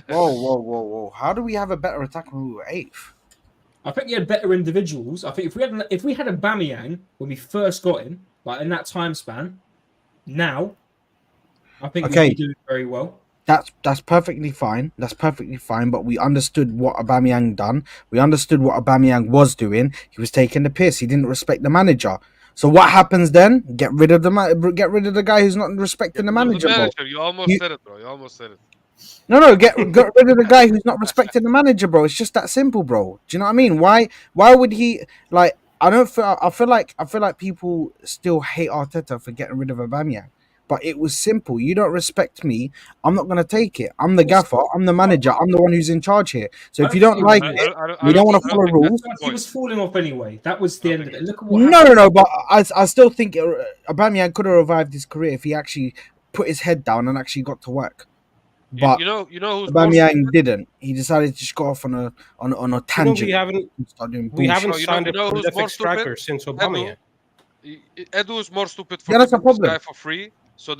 B: Whoa. How do we have a better attack when we were 8th?
F: I think he had better individuals. I think if we had a Aubameyang when we first got him, like in that time span, now, I think we'd be doing very well.
B: That's perfectly fine. But we understood what Aubameyang done. We understood what Aubameyang was doing. He was taking the piss. He didn't respect the manager. So what happens then? Get rid of the guy who's not respecting the manager. Bro.
D: You almost said it, bro. You almost said it.
B: No, get rid of the guy who's not respecting the manager, bro. It's just that simple, bro. Do you know what I mean? Why would he like? I feel like people still hate Arteta for getting rid of Aubameyang. but it was simple. You don't respect me, I'm not going to take it. I'm the gaffer, I'm the manager, I'm the one who's in charge here. So if you don't like it, you don't want to follow rules.
F: He was falling off anyway. That was the end of it. Look at what
B: No,
F: happened.
B: but I still think Aubameyang could have revived his career if he actually put his head down and actually got to work. But
D: you know who's
B: Aubameyang didn't. He decided to just go off on a tangent.
A: we haven't
B: and start doing
A: we haven't
B: bullshit.
A: signed
D: you know
A: a
D: who's
A: prolific
D: more stupid?
A: striker since Aubameyang.
D: Edu is more stupid for
B: Yeah, that's a
D: giving this
B: problem.
D: guy for free, so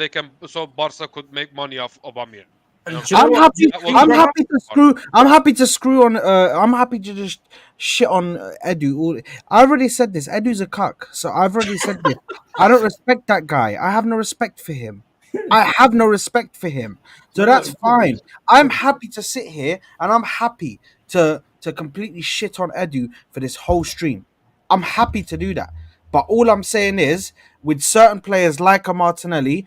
D: Barca could make money off Aubameyang.
F: And do you know
B: I'm
F: what?
B: happy.
D: That was
B: I'm
D: wrong.
B: happy to screw. I'm happy to screw on. I'm happy to just shit on Edu. I already said this. Edu's a cuck, so I've already said this. I don't respect that guy. I have no respect for him. I have no respect for him. So that's fine. I'm happy to sit here and I'm happy to completely shit on Edu for this whole stream. I'm happy to do that. But all I'm saying is, with certain players like a Martinelli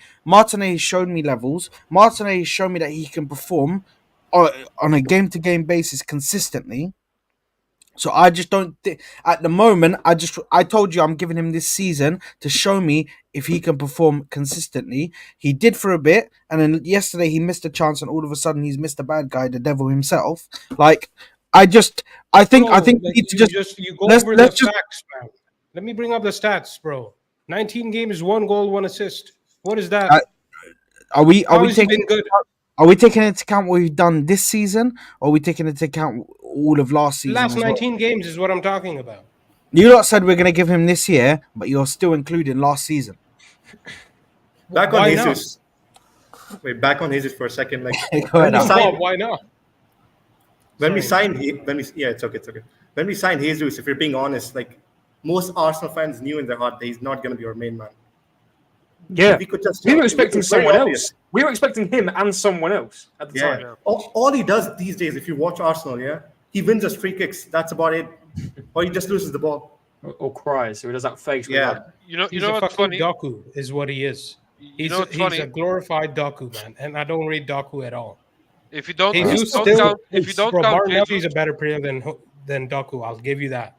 B: showed me levels. Martinelli showed me that he can perform on a game-to-game basis consistently. So I just don't think at the moment. I told you I'm giving him this season to show me if he can perform consistently. He did for a bit, and then yesterday he missed a chance, and all of a sudden he's missed a bad guy, the devil himself. Like I think we need to
A: You go
B: let's-
A: over
B: let's
A: the
B: just-
A: facts, man. Let me bring up the stats, bro. 19 games, 1 goal, 1 assist. What is that?
B: are we
A: How has he
B: taking
A: been good?
B: Are we taking into account what we've done this season, or are we taking into account all of last season?
A: Last
B: as well?
A: 19 games is what I'm talking about.
B: You lot said we're going to give him this year, but you're still including last season.
C: Back on
A: Why not?
C: Jesus. Wait, back on Jesus for a second. Like
B: Go ahead,
C: when we
B: Al.
C: signed,
A: Why not?
C: when we
A: Sorry.
C: signed, it's okay. When we signed Jesus, if you're being honest, like most Arsenal fans knew in their heart that he's not going to be our main man.
F: Yeah,
C: We could just.
F: we were
C: it
F: expecting
C: was very
F: someone
C: obvious.
F: else. We were expecting him and someone else at the time.
C: Yeah. All he does these days, if you watch Arsenal, he wins us free kicks. That's about it. Or he just loses the ball.
F: Or cries. So he does that face.
C: Yeah.
D: You know
A: He's
D: what's
A: a fucking
D: funny?
A: Doku, is what he is.
D: You know what's funny?
A: He's a glorified Doku, man, and I don't rate Doku at all.
D: If you don't,
A: Jesus
D: don't
A: still,
D: count, if you don't
A: bro,
D: count
A: Martinelli's
D: Jesus,
A: a better player than Doku. I'll give you that.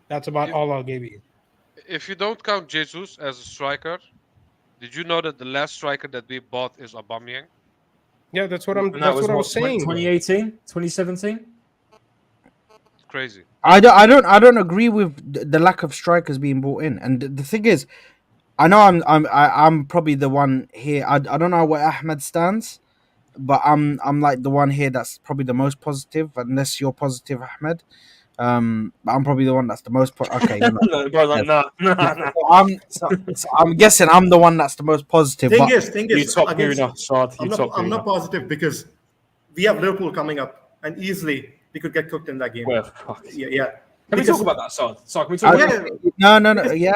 A: That's about all I'll give you.
D: if you don't count Jesus as a striker, did you know that the last striker that we bought is Aubameyang?
A: Yeah, that's what I'm.
F: And
A: That's
F: that was
A: what I was saying.
F: 2018, 2017.
D: It's crazy.
B: I don't agree with the lack of strikers being brought in. And the thing is, I know I'm probably the one here. I don't know where Ahmed stands, but I'm like the one here that's probably the most positive. Unless you're positive, Ahmed. But I'm probably the one that's the most. Okay, you know.
F: No, bro, like, nah.
B: So I'm guessing I'm the one that's the most positive.
C: Thing
B: But
F: You
C: is,
F: top
C: against-
F: Gooner, Shard.
C: I'm
F: You top
C: not
F: Gooner.
C: positive because we have Liverpool coming up, and easily we could get cooked in that game.
F: Well, fuck.
C: Yeah.
F: Can we
C: Because-
F: talk about that, Shard? Sorry, can we talk about that?
B: no. Yeah,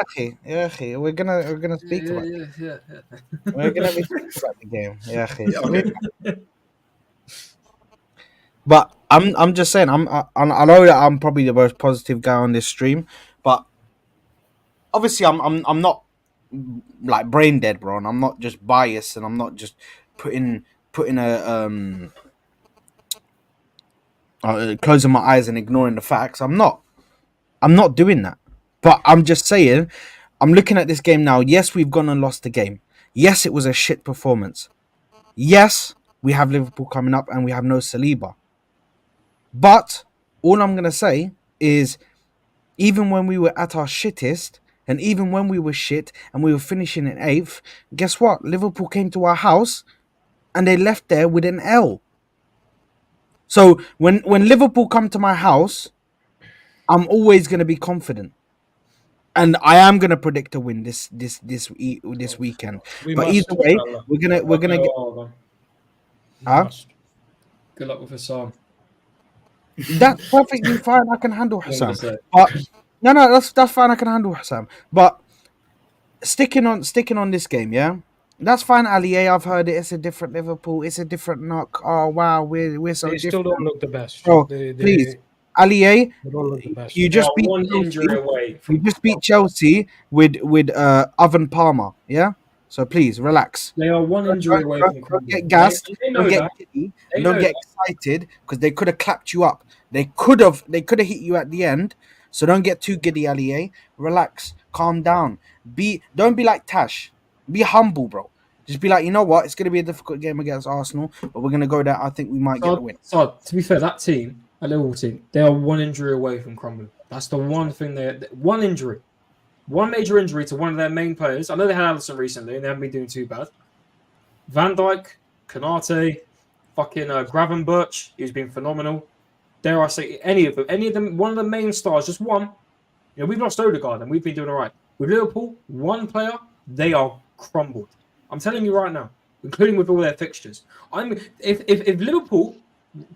B: okay. We're gonna speak about it.
F: Yeah.
B: We're gonna be talking about the game. Yeah, okay. But I'm just saying I know that I'm probably the most positive guy on this stream, but obviously I'm not like brain dead, bro, and I'm not just biased, and I'm not just putting a closing my eyes and ignoring the facts. I'm not doing that. But I'm just saying, I'm looking at this game now. Yes, we've gone and lost the game. Yes, it was a shit performance. Yes, we have Liverpool coming up and we have no Saliba. But all I'm going to say is, even when we were at our shittest, and even when we were shit and we were finishing in 8th, guess what? Liverpool came to our house and they left there with an L. So when Liverpool come to my house, I'm always going to be confident. And I am going to predict a win this weekend.
A: We
B: But
A: must,
B: either way,
A: inshallah.
B: we're gonna get.
A: We
B: Huh?
A: must.
F: Good luck with Hassan.
B: That's perfectly fine. I can handle
F: What am I
B: Hassan.
F: gonna say?
B: But no, that's fine. I can handle Hassan. But sticking on this game, yeah, that's fine. Ali, I've heard it. It's a different Liverpool. It's a different knock. Oh wow, we're so
A: They
B: different.
A: still don't look the best.
B: Bro,
A: They
B: please, Ali,
A: they don't look the best.
B: you
F: They
B: just
F: are
B: beat
F: one
B: Chelsea.
F: injury away.
B: You just beat Chelsea with Oven Palmer. Yeah, so please relax.
F: They are one injury away from
B: Don't
F: crumbling.
B: get gassed.
F: They know
B: Don't get
F: that.
B: giddy.
F: They
B: And don't
F: know
B: get excited because they could have clapped you up. They could have hit you at the end. So don't get too giddy, Ali. Relax, calm down. Don't be like Tash. Be humble, bro. Just be like, you know what? It's going to be a difficult game against Arsenal, but we're going to go there. I think we might get the win.
F: So, to be fair, that team, a Liverpool team, they are one injury away from crumbling. That's the one thing one injury. One major injury to one of their main players. I know they had Alisson recently, and they haven't been doing too bad. Van Dijk, Konate, fucking Gravenberch, who's been phenomenal. Dare I say any of them, one of the main stars, just one. You know, we've lost Odegaard, and we've been doing all right. With Liverpool, one player, they are crumbled. I'm telling you right now, including with all their fixtures. If Liverpool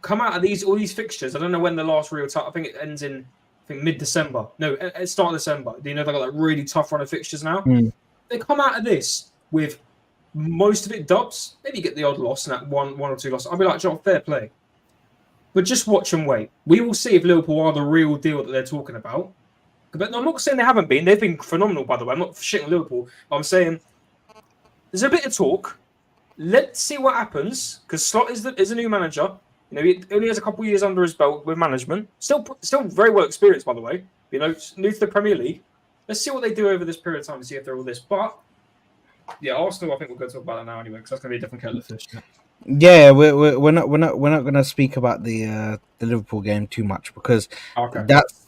F: come out of all these fixtures, I don't know when the last real time. I think it ends in mid-December. No, at start of December. Do you know they got that really tough run of fixtures now? They come out of this with most of it dubs. Maybe you get the odd loss and that one or two losses. I'll be like, John, fair play. But just watch and wait. We will see if Liverpool are the real deal that they're talking about. But I'm not saying they haven't been. They've been phenomenal, by the way. I'm not shitting Liverpool. But I'm saying there's a bit of talk. Let's see what happens. Because Slot is a new manager. You know, he only has a couple of years under his belt with management. Still very well experienced, by the way. You know, new to the Premier League. Let's see what they do over this period of time to see if they're all this. But yeah, Arsenal. I think we're going to talk about that now anyway, because that's going to be a different kettle of fish.
B: Yeah, we're not going to speak about the Liverpool game too much because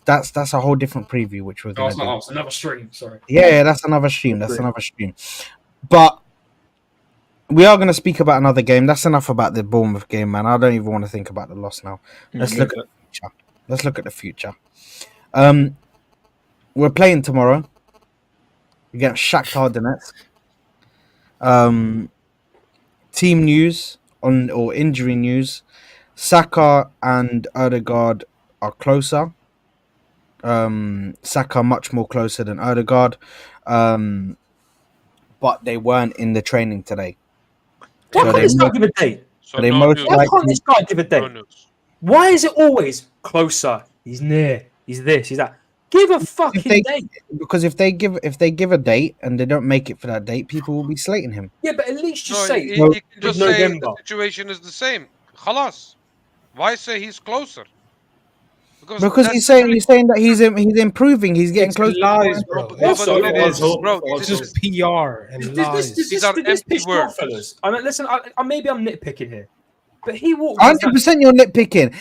B: that's a whole different preview which we're going to do.
F: It's another stream. Sorry.
B: Yeah, that's another stream. But we are going to speak about another game. That's enough about the Bournemouth game, man. I don't even want to think about the loss now. Let's look at the future. We're playing tomorrow against Shaktar Donetsk. Team news or injury news: Saka and Odegaard are closer. Saka much more closer than Odegaard, but they weren't in the training today.
F: Why can't this guy give a date? Why can't this guy give a date? Why is it always closer? He's near. He's this. He's that. Give a fucking date.
B: Because if they give a date and they don't make it for that date, people will be slating him.
F: Yeah, but at least just say.
D: You can just say the situation is the same. Khalas. Why say he's closer?
B: Because he's saying that he's improving. He's getting closer.
A: Lies, bro.
D: It's
A: just PR and lies.
F: These are empty words, fellas. I mean, listen. Maybe I'm nitpicking here, but he walked.
B: 100% you're nitpicking.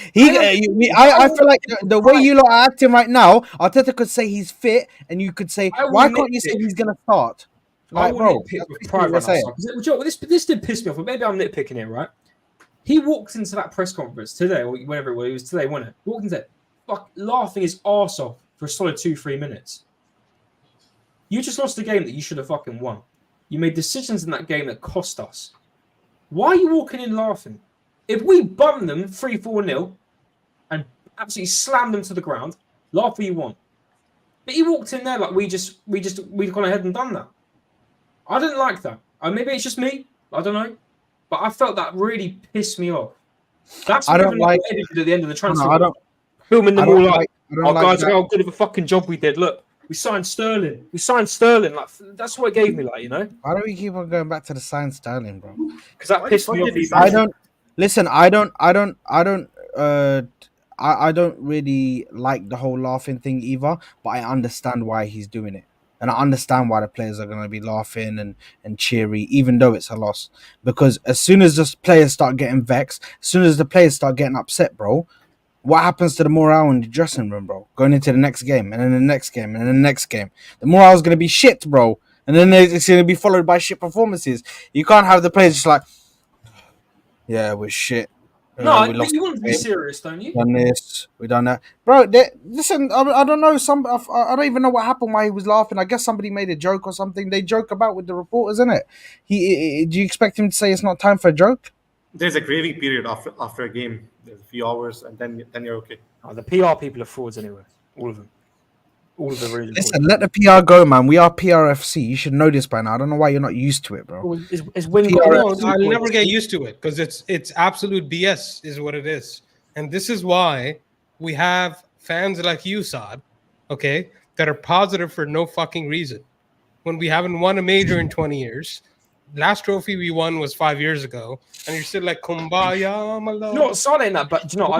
B: I feel like the way you lot are acting right now, Arteta could say he's fit, and you could say, why can't you say he's gonna start? Like, bro,
F: this did piss me off. But maybe I'm nitpicking here, right? He walked into that press conference today, or whenever it was today, wasn't it? Walked into it. Laughing his arse off for a solid 2-3 minutes. You just lost a game that you should have fucking won. You made decisions in that game that cost us. Why are you walking in laughing? If we bum them 3-4-0 and absolutely slam them to the ground, laugh what you want. But he walked in there like we've gone ahead and done that. I didn't like that. Maybe it's just me. I don't know. But I felt that really pissed me off. That's what I edited at the end of the transfer. Filming them all like, guys, how good of a fucking job we did. Look, we signed Sterling. Like, that's what it gave me, like, you know.
B: Why don't we keep on going back to the sign Sterling, bro?
F: Because that pissed me off.
B: I don't really like the whole laughing thing either, but I understand why he's doing it. And I understand why the players are going to be laughing and cheery, even though it's a loss. Because as soon as the players start getting vexed, as soon as the players start getting upset, bro, what happens to the morale in the dressing room, bro? Going into the next game, and then the next game, and then the next game. The morale is going to be shit, bro. And then it's going to be followed by shit performances. You can't have the players just like, yeah, we're shit.
F: No, you want to be serious, don't you?
B: Done this, we done that, bro. Listen, I don't know. I don't even know what happened. Why he was laughing? I guess somebody made a joke or something. They joke about with the reporters, isn't it? Do you expect him to say it's not time for a joke?
C: There's a grieving period after a game. There's a few hours, and then you're okay.
F: The PR people are frauds anyway. All of them. All of them. Really.
B: Listen, let the PR go, man. We are PRFC. You should know this by now. I don't know why you're not used to it, bro.
F: It's winning.
A: I'll never get used to it because it's absolute BS is what it is, and this is why we have fans like you, Saad, okay, that are positive for no fucking reason. When we haven't won a major in 20 years. Last trophy we won was 5 years ago, and you're still like kumbaya, my love.
F: No, Sade ain't that, but do you know,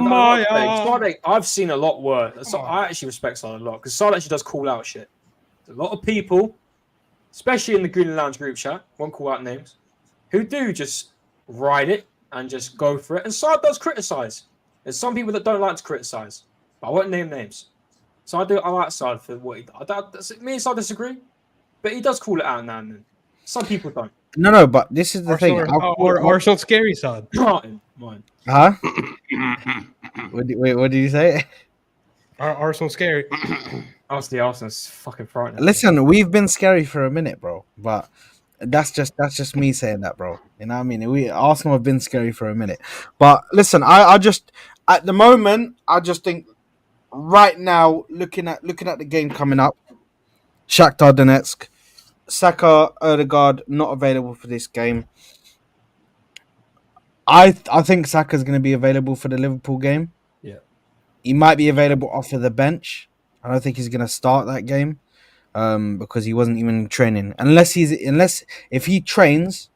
F: I've seen a lot worse. So I actually respect Sade a lot because Sade actually does call out shit. There's a lot of people, especially in the Gooner Lounge group chat, won't call out names, who do just ride it and just go for it. And Side does criticize. There's some people that don't like to criticize, but I won't name names. So I like Side for what he does. Me and Side disagree, but he does call it out now and then. Some people don't.
B: No, but this is the thing.
A: Arsenal scary side.
F: Mine.
B: Huh? What did you say?
A: Arsenal scary.
F: Honestly, Arsenal's fucking frightening.
B: Listen, we've been scary for a minute, bro. But that's just me saying that, bro. You know what I mean? Arsenal have been scary for a minute. But listen, I just at the moment, I just think right now, looking at the game coming up, Shakhtar Donetsk, Saka, Odegaard not available for this game. I think Saka's going to be available for the Liverpool game.
F: Yeah,
B: he might be available off of the bench. I don't think he's going to start that game because he wasn't even in training. Unless if he trains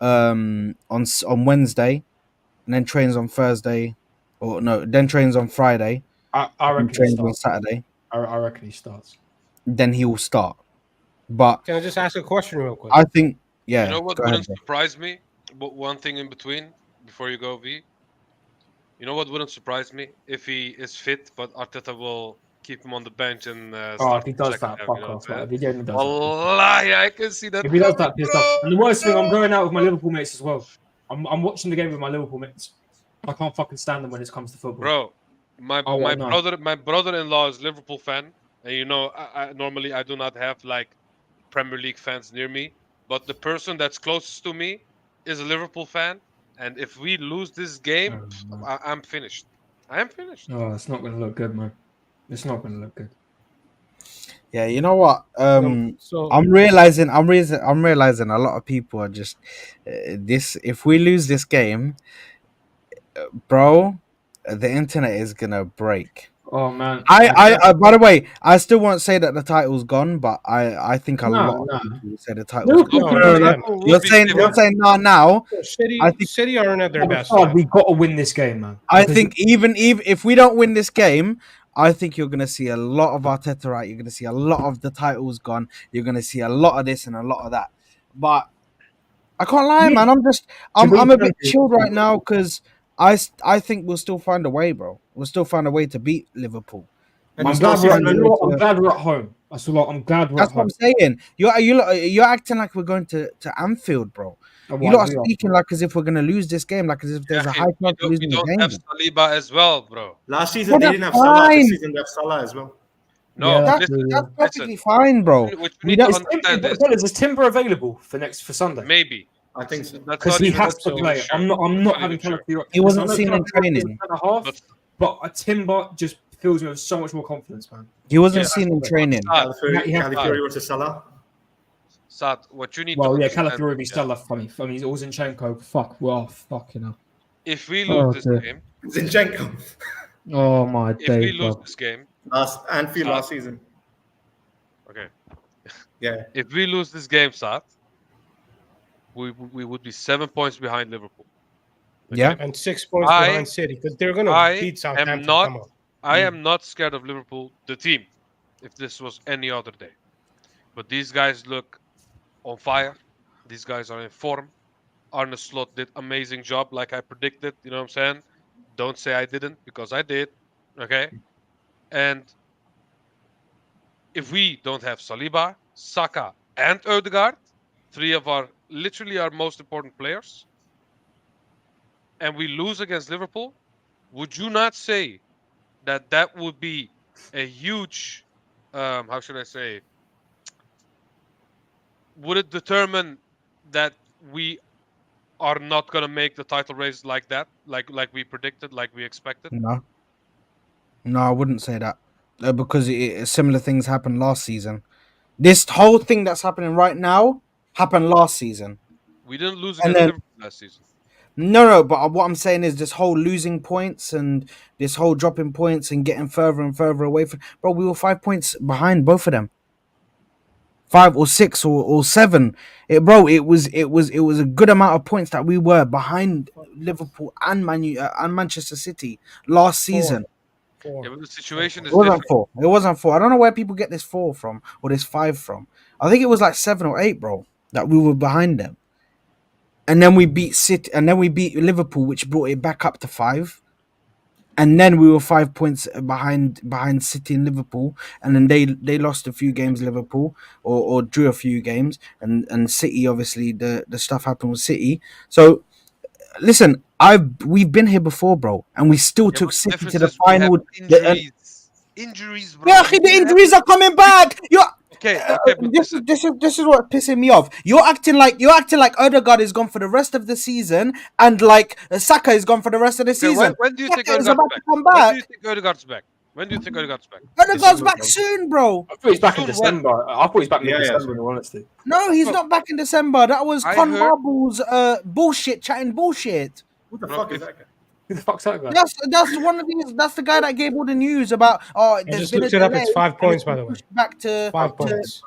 B: on Wednesday and then trains on Thursday, or no, then trains on Friday.
F: I reckon
B: trains
F: he
B: on
F: starts.
B: Saturday.
F: I reckon he starts.
B: Then he will start. But
A: Can I just ask a question real quick?
B: I think, yeah.
D: You know what
B: go ahead,
D: wouldn't
B: bro.
D: surprise me? But one thing in between, before you go, V. You know what wouldn't surprise me? If he is fit, but Arteta will keep him on the bench and
F: If he does that, fuck off. Like, if he genuinely does that.
D: Wallahi, I can see that.
F: If he does that,
D: coming,
F: piss
D: bro.
F: off. And the worst thing, I'm going out with my Liverpool mates as well. I'm watching the game with my Liverpool mates. I can't fucking stand them when it comes to football.
D: Bro, my brother-in-law is Liverpool fan, and you know, I normally I do not have like Premier League fans near me, but the person that's closest to me is a Liverpool fan, and if we lose this game, I'm finished. I am finished.
F: Oh, it's not going to look good, man. It's not going to look good.
B: Yeah, you know what?
A: So
B: I'm realizing a lot of people are just this. If we lose this game, bro, the internet is gonna break.
F: Oh, man.
B: I by the way, I still won't say that the title's gone, but I think a lot
F: No.
B: of people will say the title's gone.
F: Liverpool-
B: You're saying now.
A: City aren't at their best.
F: We got to win this game, man.
B: I think even if we don't win this game, I think you're gonna see a lot of Arteta right. You're gonna see a lot of the titles gone. You're gonna see a lot of this and a lot of that. But I can't lie, man. I'm a bit chilled right now because I think we'll still find a way, bro. We'll still find a way to beat Liverpool.
F: I'm glad we're at home. I'm glad we're
B: That's
F: at
B: what
F: home.
B: I'm saying. You're acting like we're going to Anfield, bro. You lot are speaking like as if we're gonna lose this game, like as if there's a high chance of losing
D: We
B: the
D: don't
B: game.
D: have Saliba as well, bro.
C: Last season
B: Well,
C: they
B: that's
C: didn't have Salah.
B: fine.
C: This season they have Salah as well.
D: No,
F: Yeah,
B: That's perfectly fine, bro.
D: What you
B: We
D: need to
B: don't-
D: understand is
F: Is Timber available for Sunday?
D: maybe.
C: I think so.
D: That's
F: Because
D: not
F: he
D: even
F: has to
D: absolutely
F: play.
D: sure.
F: I'm not
D: Not
F: having
D: even sure.
F: Calafiori.
B: He wasn't
F: I know
B: seen in
F: Calafiori is
B: training.
F: centre half,
D: But-
F: but a Timber just fills me with so much more confidence, man.
B: He wasn't
D: Yeah,
B: seen in training.
C: Calafiori versus Salah.
D: Sad. What you need
F: Well,
D: to
F: yeah,
D: understand
F: Calafiori
D: is
F: Salah funny. I mean, it was Zinchenko. Fuck. Well, fucking hell.
D: if we lose this
F: dear.
D: game,
C: Zinchenko.
F: Oh my
D: if we
F: day,
D: lose
F: bro.
D: this game,
C: Anfield
D: Salah.
C: last season.
D: okay.
C: Yeah.
D: If we lose this game, Sad, we would be 7 points behind Liverpool.
B: Yeah.
A: and 6 points
D: I-
A: behind City because they're gonna
D: I
A: beat Southampton.
D: not-
A: Come on.
D: I am not scared of Liverpool, the team, if this was any other day. But these guys look on fire. These guys are in form. Arne Slot did amazing job, like I predicted. You know what I'm saying? Don't say I didn't, because I did. Okay? And if we don't have Saliba, Saka, and Odegaard, three of our most important players, and we lose against Liverpool, would you not say that would be a huge, how should I say? Would it determine that we are not gonna make the title race like that, like we predicted, like we expected?
B: No, I wouldn't say that because similar things happened last season. This whole thing that's happening right now happened last season.
D: We didn't lose
B: And
D: against
B: then-
D: Liverpool last season.
B: No, but what I'm saying is this whole losing points and this whole dropping points and getting further and further away from. Bro, we were 5 points behind both of them. 5 or 6 or 7. It was a good amount of points that we were behind Liverpool and Manchester City last season.
D: Yeah, but the situation is
B: It wasn't
D: different.
B: 4. It wasn't 4. I don't know where people get this 4 from or this 5 from. I think it was like 7 or 8, bro, that we were behind them. and then we beat City, and then we beat Liverpool, which brought it back up to 5. And then we were 5 points behind City and Liverpool, and then they lost a few games, Liverpool, or drew a few games, and City, obviously the stuff happened with City. So listen, we've been here before, bro, and we still
D: Yeah,
B: took
D: but the
B: City
D: difference
B: to the
D: is we have
B: final.
D: Injuries, bro.
B: Yeah, the injuries are coming back.
D: Okay, but
B: This is what pissing me off. You're acting like Odegaard is gone for the rest of the season, and like Saka is gone for the rest of the
D: okay,
B: season.
D: when do you think
B: Saka is
D: Odegaard's
B: about
D: back?
B: to come
D: When do
B: back.
D: you think Odegaard's back? When do you think Odegaard's back?
B: Odegaard's
F: December,
B: back
F: bro.
B: soon, bro.
F: I thought he's back in
D: Soon when?
F: December. I thought he's back in
C: Yeah, yeah,
F: December.
C: sure.
F: In all honesty,
B: No, he's
D: Bro,
B: not back in December. That was
D: I
B: Con
D: heard-
B: Marble's bullshit, chatting bullshit.
C: Who the
D: Bro,
C: fuck is
D: if-
C: that guy?
F: who the fuck's that guy?
B: That's one of these. That's the guy that gave all the news about. Oh, there's
A: just
B: been
A: looked
B: a
A: it up.
B: delay,
A: It's 5
B: and
A: points,
B: been
A: by the way.
B: pushed Back to
A: 5
B: to-
A: points.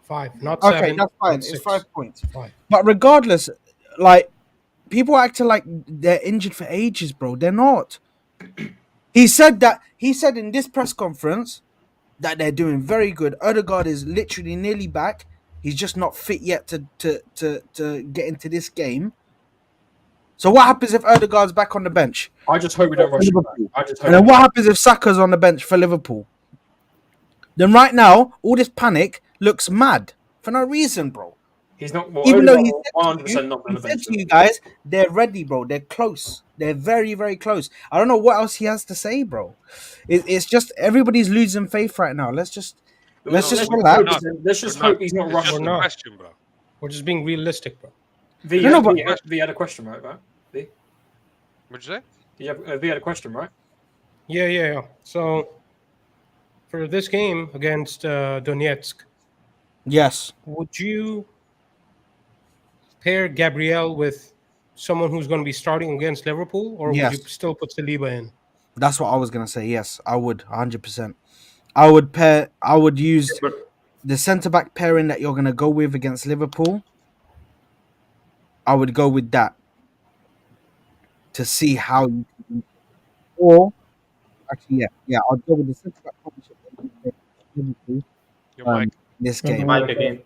A: 5, not
B: Okay,
A: 7.
B: that's fine.
A: not
B: It's
A: 6.
B: 5 points.
A: 5.
B: But regardless, like people are acting like they're injured for ages, bro. They're not. He said in this press conference that they're doing very good. Odegaard is literally nearly back. He's just not fit yet to get into this game. So what happens if Odegaard's back on the bench?
F: I just hope we don't rush him back. I just hope.
B: And then what happens if Saka's on the bench for Liverpool? Then right now, all this panic looks mad for no reason, bro.
F: He's not. Well,
B: Even though he
F: Odegaard,
B: said
F: 100% not
B: he
F: going to
B: said
F: bench
B: to you
F: him.
B: guys, they're ready, bro. They're close. They're very, very close. I don't know what else he has to say, bro. It's just everybody's losing faith right now. Let's just relax.
F: Let's just hope he's not
D: It's
F: rushing.
D: just a
A: not.
D: question, bro.
A: We're just being realistic, bro.
F: V,
B: No, but-
F: V had a question, right? V,
D: What'd you say?
F: V had a question, right?
A: Yeah. So for this game against Donetsk,
B: Yes.
A: would you pair Gabriel with someone who's going to be starting against Liverpool, or
B: Yes.
A: would you still put Saliba in?
B: That's what I was gonna say. Yes, I would 100%. I would use
C: But
B: the centre back pairing that you're gonna go with against Liverpool. I would go with that to see how you can, or actually, yeah, I'll go with the centre back partnership against Liverpool
D: Your
B: Um,
D: mic.
B: this
F: No,
B: game.
F: no,
C: Mike again.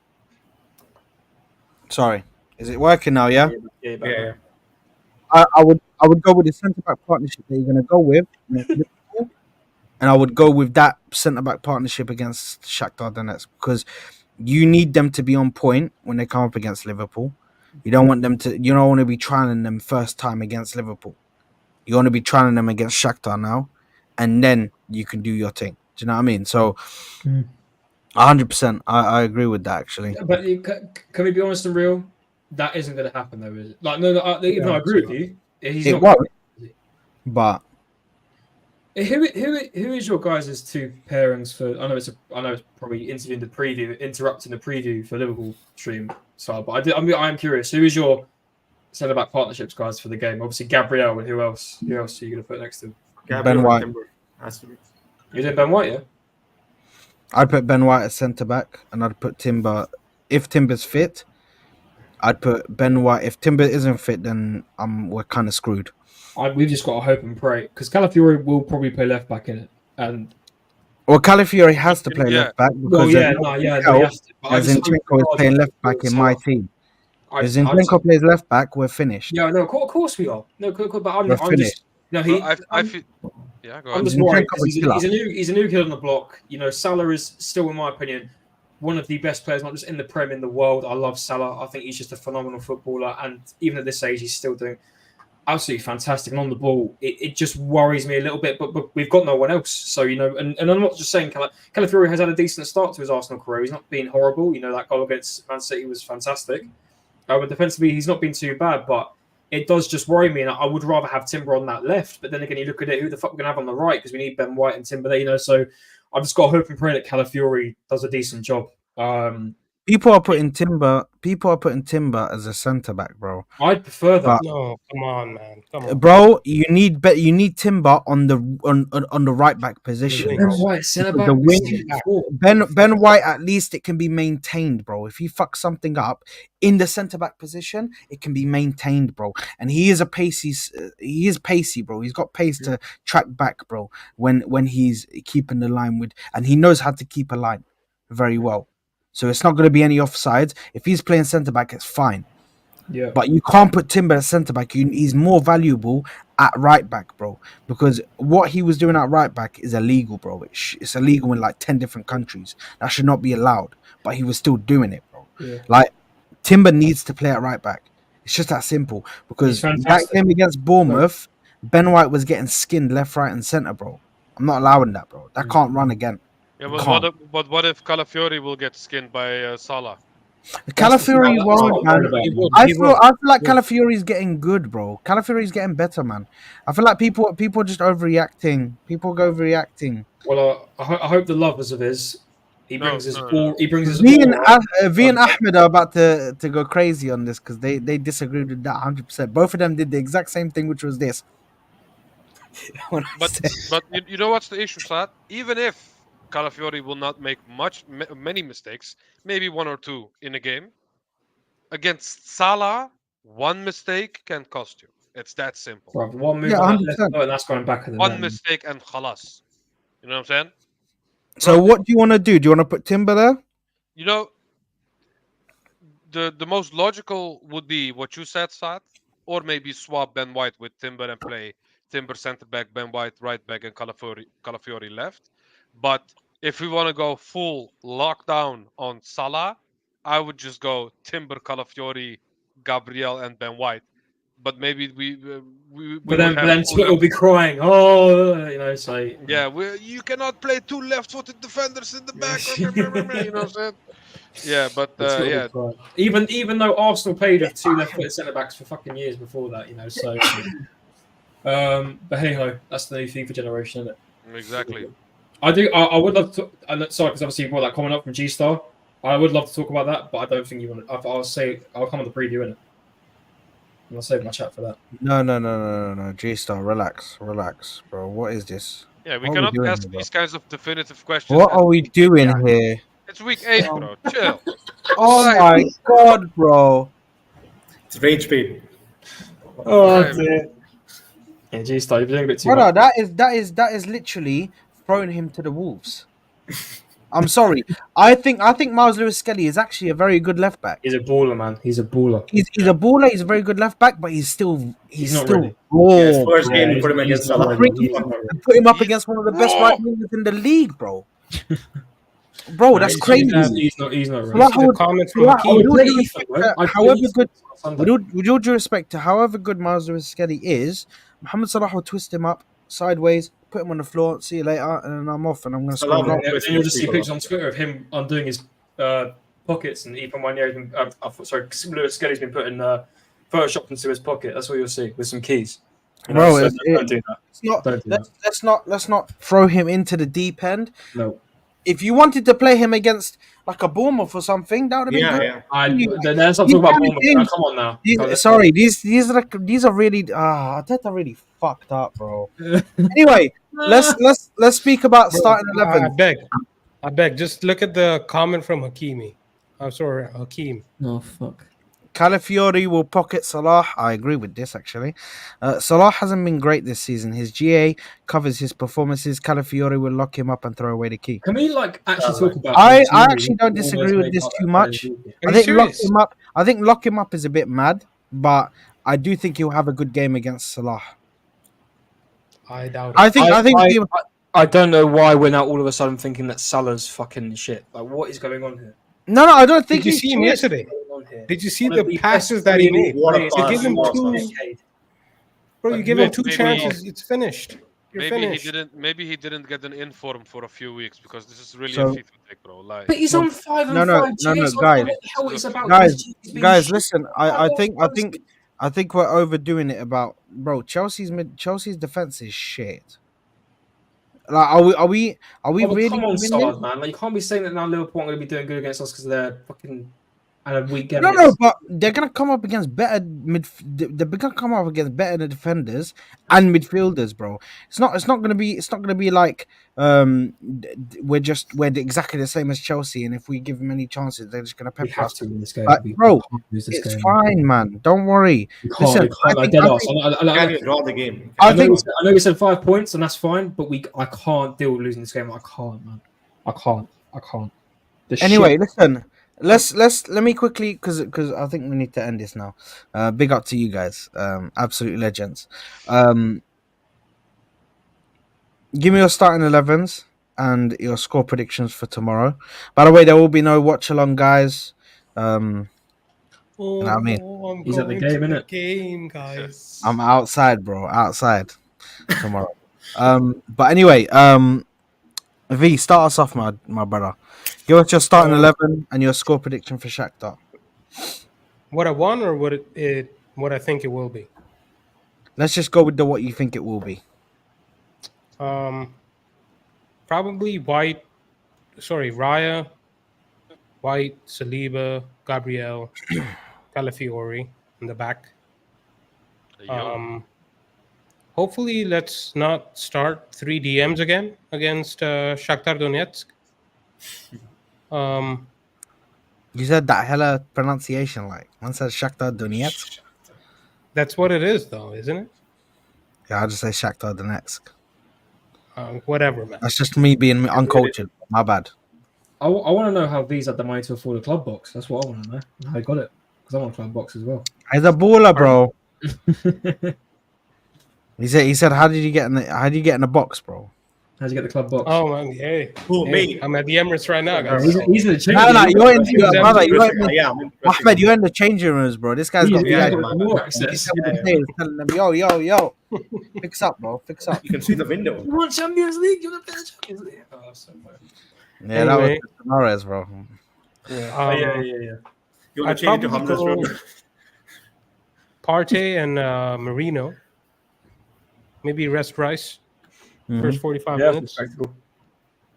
B: Sorry, is it working now? Yeah.
F: Yeah,
C: Yeah.
B: I would go with the centre back partnership that you're gonna go with, and I would go with that centre back partnership against Shakhtar Donetsk because you need them to be on point when they come up against Liverpool. You don't want them to. You don't want to be trying them first time against Liverpool. You want to be trying them against Shakhtar now, and then you can do your thing. Do you know what I mean? So, 100%, I agree with that actually.
F: But can we be honest and real? That isn't going to happen, though, is it? Like, no, I agree with you. He's
B: It
F: not.
B: won't, but
F: Who is your guys' two pairings for? I know it's probably interrupting the preview for Liverpool stream. So, but I am curious. Who is your centre back partnerships guys for the game? Obviously Gabriel, and who else? Who else are you going to put next to him?
C: Gabriel
B: White.
C: Timber has to be.
F: You did Ben White, yeah.
B: I'd put Ben White as centre back, and I'd put Timber. If Timber's fit, I'd put Ben White. If Timber isn't fit, then we're kind of screwed.
F: We've just got to hope and pray because Calafiori will probably play left back in it. And
B: Well, Calafiori has to play
D: Yeah.
B: left back
F: well,
B: because
F: yeah, no, yeah, no, he has to. But I just hope
B: Zinchenko is playing left back in my team. If Zinchenko plays left back, we're finished.
F: Yeah, no, of course we are. No, but I'm
B: We're
F: just.
B: finished.
F: No,
D: Well, I feel. Yeah, go
F: I'm
D: ahead.
F: just worried
B: Zinchenko
F: 'cause
B: was killer.
F: he's a new kid on the block. You know, Salah is still, in my opinion, one of the best players, not just in the Prem, in the world. I love Salah. I think he's just a phenomenal footballer, and even at this age, he's still doing absolutely fantastic. And on the ball, it just worries me a little bit. But we've got no one else, so you know. And I'm not just saying Calafiori has had a decent start to his Arsenal career. He's not been horrible. You know, that goal against Man City was fantastic. But defensively, he's not been too bad, but it does just worry me, and I would rather have Timber on that left. But then again, you look at it, who the fuck we're going to have on the right? Because we need Ben White and Timber there, you know. So I've just got to hope and pray that Calafiori does a decent job.
B: People are putting Timber as a centre back, bro.
F: I'd prefer that.
A: No, come on, man. Come on.
B: Bro, you need Timber on the right back position.
A: Ben
F: Ben
B: Bro.
F: White, centre
B: The
F: back.
B: wing-
F: we've seen it before.
B: Ben White, at least it can be maintained, bro. If he fucks something up in the centre back position, it can be maintained, bro. And he is pacey, bro. He's got pace to track back, bro. When he's keeping the line with, and he knows how to keep a line very well. So it's not going to be any offsides. If he's playing centre back, it's fine.
F: Yeah.
B: But you can't put Timber as centre back. He's more valuable at right back, bro. Because what he was doing at right back is illegal, bro. It's illegal in like 10 different countries. That should not be allowed. But he was still doing it, bro.
F: Yeah.
B: Like Timber needs to play at right back. It's just that simple. Because
F: He's
B: that
F: fantastic.
B: game against Bournemouth, Ben White was getting skinned left, right, and centre, bro. I'm not allowing that, bro. That can't run again.
D: Yeah,
B: Can't.
D: but what if Calafiori will get skinned by Salah?
B: Calafiori
F: that's
B: won't,
F: what I'm
B: man.
F: worried about.
A: He would,
B: I
A: he
B: feel
A: would.
B: like
A: Yeah.
B: Calafiori's getting good, bro. Calafiori's getting better, man. I feel like people are just overreacting. People go overreacting.
F: Well, I hope the lovers of his. He
D: No,
F: brings his
D: no,
F: ball.
D: no.
F: He brings his
B: V
F: ball.
B: and V and Ahmed are about to go crazy on this because they disagreed with that 100%. Both of them did the exact same thing, which was this. When I
D: But
B: said-
D: you know what's the issue, Sad? Even if Calafiori will not make many mistakes, maybe one or two in a game, against Salah, one mistake can cost you. It's that simple.
F: Right, one move
B: Yeah,
F: on that
B: 100%.
F: left foot, and that's going back at the
D: One
F: net.
D: mistake and khalas. You know what I'm saying?
B: So what do you want to do? Do you want to put Timber there?
D: You know, the most logical would be what you said, Sad, or maybe swap Ben White with Timber and play Timber center back, Ben White right back, and Calafiori left. But if we want to go full lockdown on Salah, I would just go Timber, Calafiori, Gabriel, and Ben White. But maybe we
F: But then Twitter will be crying. Oh, you know, so
D: yeah, you cannot play two left-footed defenders in the back. You know what I'm saying? Yeah, but
F: Twitter will
D: yeah,
F: cry. Even though Arsenal played with two left-footed centre backs for fucking years before that, you know. So, but hey ho, that's the new FIFA generation, isn't it?
D: exactly.
F: I would love to. Sorry, because obviously you brought that comment up from G Star. I would love to talk about that, but I don't think you want to. I'll come on the preview in it. I'll save my chat for that.
B: No. G-Star, relax, bro. What is this?
D: Yeah, we
B: What are we
D: cannot
B: doing
D: ask
B: here, bro?
D: these kinds of definitive questions.
B: What are we doing here?
D: It's week 8, bro. Chill.
B: Oh my god, bro.
C: It's rage bait.
F: Oh
D: Time.
F: dear. Yeah, G Star, you're doing a bit too
B: Brother,
F: much.
B: that is literally throwing him to the wolves. I'm sorry. I think Miles Lewis Skelly is actually a very good left back.
F: He's a baller, man. He's a baller.
B: He's a baller. He's a very good left back, but he's
F: not
B: still
F: ready.
B: raw.
C: Yes, first game
F: Yeah,
C: you put him
F: he's
C: against
F: not
C: Salah.
F: ready.
B: Bring
F: He's
B: him
F: not ready.
B: and put him up
D: He's
B: against one of the best
D: raw.
B: right wingers in the league, bro. Bro, that's
A: He's-
B: crazy.
F: He's not ready.
B: Salah
A: See the
B: would-
A: comments from
B: Salah
A: Hakeem.
B: would
F: play
B: due
F: Ethan, bro.
B: respect to
F: I'd play
B: however
F: Ethan
B: good,
F: on Sunday.
B: with all due respect to however good Miles Lewis Skelly is, Mohamed Salah will twist him up sideways, put him on the floor, see you later, and then I'm off and I'm going to
C: Salah
B: score a goal.
C: will-
F: Then you'll just see pictures on Twitter of him undoing his pockets, and Ethan Wanier's been, Lewis Skelly's been putting photoshopped into his pocket. That's what you'll see with some keys. You know,
B: Bro,
F: so
B: it's-
F: don't do that.
B: It's not,
F: Don't do that.
B: let's not throw him into the deep end.
F: No.
B: If you wanted to play him against like a Bournemouth or something, that would have been
C: Yeah,
B: good.
C: yeah.
F: Then let's not
B: You
F: talk about
B: can't
F: Bournemouth.
B: think-
F: Now, come on now.
B: These are really Arteta really fucked up, bro. Anyway, let's speak about
A: Bro,
B: starting
A: I
B: 11.
A: beg. Just look at the comment from Hakimi. I'm sorry, Hakeem.
F: Oh fuck.
B: Calafiori will pocket Salah. I agree with this actually. Salah hasn't been great this season. His GA covers his performances. Calafiori will lock him up and throw away the key.
F: Can we actually talk about?
B: I
F: the team
B: actually don't
F: almost
B: disagree with
F: make
B: this
F: up
B: too
F: that
B: much.
F: players?
A: Are
B: I
A: you
B: think
A: serious?
B: lock him up is a bit mad, but I do think he'll have a good game against Salah.
A: I doubt it.
B: I think
F: I don't know why we're now all of a sudden thinking that Salah's fucking shit. Like, what is going on here?
B: no, I don't think
A: Did you
B: he's
A: see him
B: shit.
A: yesterday?
F: What's going on here?
A: Did you see
F: One of
A: the
F: the
A: passes
F: best
A: that he
F: players
A: made?
C: What a
F: in
C: pass.
A: You give him
C: What a
A: two,
C: pass.
F: decade.
A: bro. You
F: But
A: give him two
D: maybe-
A: chances, it's finished. You're
D: Maybe
A: finished.
D: he didn't. Maybe he didn't get an inform for a few weeks because this is really
B: So-
D: a FIFA thing, bro. Like,
F: But he's on 5 and
B: No,
F: 5.
B: guys,
F: What the hell is about
B: guys,
F: this team being
B: guys,
F: shit?
B: listen. I think we're overdoing it. About bro, Chelsea's defense is shit. Like, are we
F: Oh, but
B: really?
F: come on,
B: winning?
F: Sard, man. Like, you can't be saying that now Liverpool aren't going to be doing good against us because they're fucking and a weak game.
B: No, but they're gonna come up against better They're gonna come up against better defenders and midfielders, bro. It's not gonna be like we're exactly the same as Chelsea, and if we give them any chances, they're just gonna
F: we
B: pepper
F: have
B: us.
F: to win this game.
B: But,
F: We
B: bro,
F: can't lose this
B: It's
F: game.
B: fine, man. Don't worry.
F: We can't,
B: Listen,
F: we can't.
B: I
F: Like,
B: think-
F: dead
B: I
F: ass.
B: think-
C: Can you draw the game?
B: I think
F: I know we said 5 points, and that's fine. But I can't deal with losing this game. I can't, man. I can't.
B: anyway. Listen. let me quickly because I think we need to end this now. Big up to you guys, absolute legends. Give me your starting 11s and your score predictions for tomorrow. By the way, there will be no watch along, guys. You know what I mean?
A: I'm
F: He's at the
A: going
F: game,
A: to the
F: innit?
A: game, guys.
B: I'm outside, bro. Outside tomorrow. But anyway, V, start us off, my brother. Give us your starting 11 and your score prediction for Shakhtar.
A: What I want or what I think it will be.
B: Let's just go with what you think it will be.
A: Probably Raya, White, Saliba, Gabriel, Calafiori in the back. Hopefully, let's not start 3 DMs again against Shakhtar Donetsk.
B: You said that hella pronunciation like. One says Shakhtar Donetsk.
A: That's what it is, though, isn't it?
B: Yeah, I'll just say Shakhtar Donetsk.
A: Whatever, man.
B: That's just me being uncultured. My bad.
F: I want to know how V's had the money to afford a club box. That's what I want to know. And how he got it. Because I want a club box as well.
B: He's a baller, bro. He said, how did you get in the box, bro?
F: How'd you get the club box?
A: Oh, man, hey.
C: Who,
A: Hey,
C: me?
A: I'm at the Emirates right now, guys.
F: He's in the change.
B: No, you're in
A: He's
B: brother. You're in
C: Yeah, I'm in
B: Ahmed, you're in the changing rooms, bro. This guy's got
C: yeah,
B: VIP.
F: more
B: He's
F: access.
B: telling them, yo, fix up, bro, fix up.
C: You can see the window.
F: You want Champions League? You want to play the Champions League? Oh, so funny.
B: Yeah, that was
A: Anyway.
B: Tavares, bro.
F: Yeah.
C: You want
A: I'd
C: to change it to
A: probably
C: Hamza's
A: go
C: room?
A: Partey and Marino. Maybe rest Rice first 45
F: Yeah,
A: minutes.
F: respectable.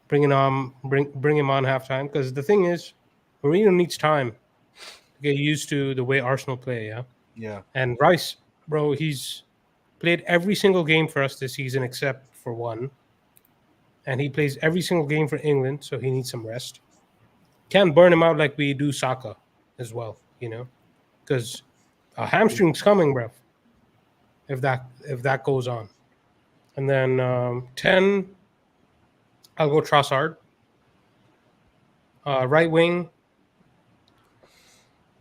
A: Bring him on halftime. Because the thing is, Marino needs time to get used to the way Arsenal play. Yeah.
B: Yeah.
A: And Rice, bro, he's played every single game for us this season except for one. And he plays every single game for England, so he needs some rest. Can't burn him out like we do Saka as well, because a hamstring's coming, bro. If that goes on. And then 10, I'll go Trossard. Right wing,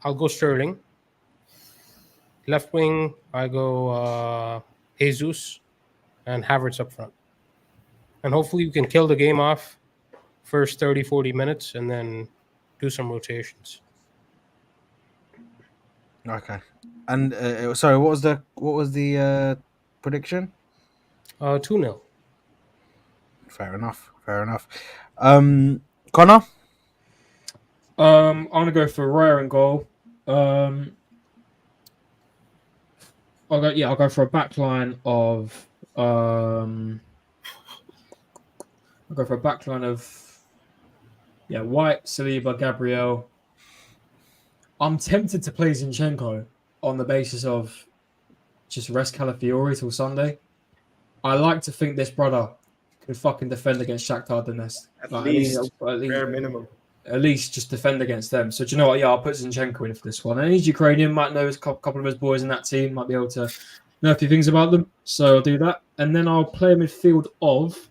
A: I'll go Sterling. Left wing, I go Jesus and Havertz up front. And hopefully we can kill the game off first 30, 40 minutes and then do some rotations.
B: Okay. And sorry, what was the prediction?
A: 2-0.
B: Fair enough. Connor?
F: I'm gonna go for Raya and goal. I'll go for a back line of White, Saliba, Gabriel. I'm tempted to play Zinchenko on the basis of just rest Calafiori till Sunday. I like to think this brother can fucking defend against Shakhtar Donetsk.
C: At least, bare minimum.
F: At least just defend against them. So do you know what? Yeah, I'll put Zinchenko in for this one. And he's Ukrainian, might know a couple of his boys in that team, might be able to know a few things about them. So I'll do that. And then I'll play a midfield of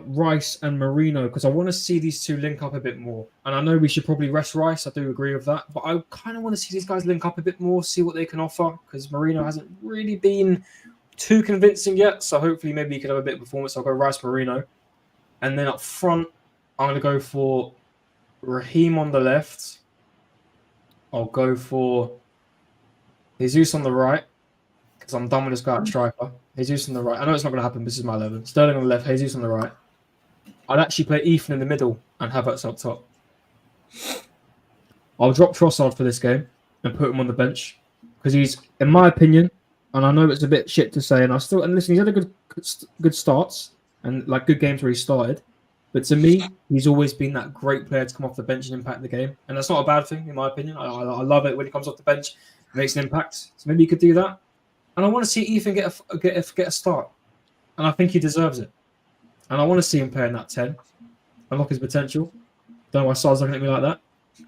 F: Rice and Marino because I want to see these two link up a bit more. And I know we should probably rest Rice. I do agree with that. But I kind of want to see these guys link up a bit more, see what they can offer because Marino hasn't really been too convincing yet. So hopefully maybe he could have a bit of performance. I'll go Rice, Marino. And then up front, I'm going to go for Raheem on the left. I'll go for Jesus on the right because I'm done with this guy at striker. Jesus on the right. I know it's not going to happen. But this is my 11. Sterling on the left, Jesus on the right. I'd actually play Ethan in the middle and Havertz up top. I'll drop Trossard for this game and put him on the bench because he's, in my opinion, and I know it's a bit shit to say, and listen, he's had a good starts and like good games where he started. But to me, he's always been that great player to come off the bench and impact the game. And that's not a bad thing, in my opinion. I love it when he comes off the bench, makes an impact. So maybe he could do that. And I want to see Ethan get a start. And I think he deserves it. And I want to see him play in that 10. Unlock his potential. Don't know why Sar's looking at me like that.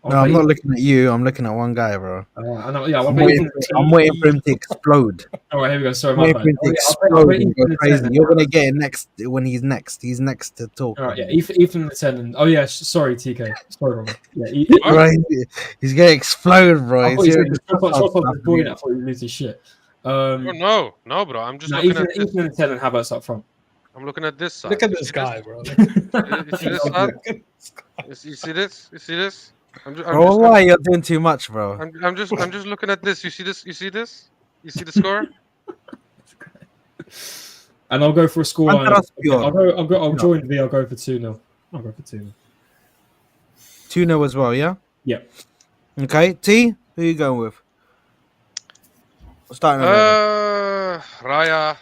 B: No, I'm not looking at you. I'm looking at one guy, bro.
F: I know. Yeah,
B: I'm waiting for him to explode.
F: All right, here we go. Sorry,
B: I'm
F: my
B: waiting
F: bad.
B: for him to explode and go crazy. You're gonna get it next when he's next. He's next to talk.
F: All right, yeah. Ethan the 10. And, oh yeah, sorry, TK. Sorry, Robert. Yeah,
B: Right, he's gonna explode, bro.
F: I thought
B: He's
F: he
B: hearing
F: said
B: the
F: I thought he
B: stuff.
F: was losing shit.
D: Oh, no, bro. I'm just
F: Nah,
D: looking at this.
F: Ethan the 10 and Havertz up front.
D: I'm looking at this side.
A: Look at
D: You
A: this
D: see
A: guy, bro.
D: You see this side? You see this? You see this?
B: Bro, why you're doing too much, bro?
D: I'm just looking at this. You see this? You see this? You see the score?
F: And I'll go for a score. I'll join V. I'll go for 2-0. I'll go for 2-0.
B: 2-0 as well, yeah?
F: Yeah.
B: Okay, T, who are you going with? Starting
D: Raya.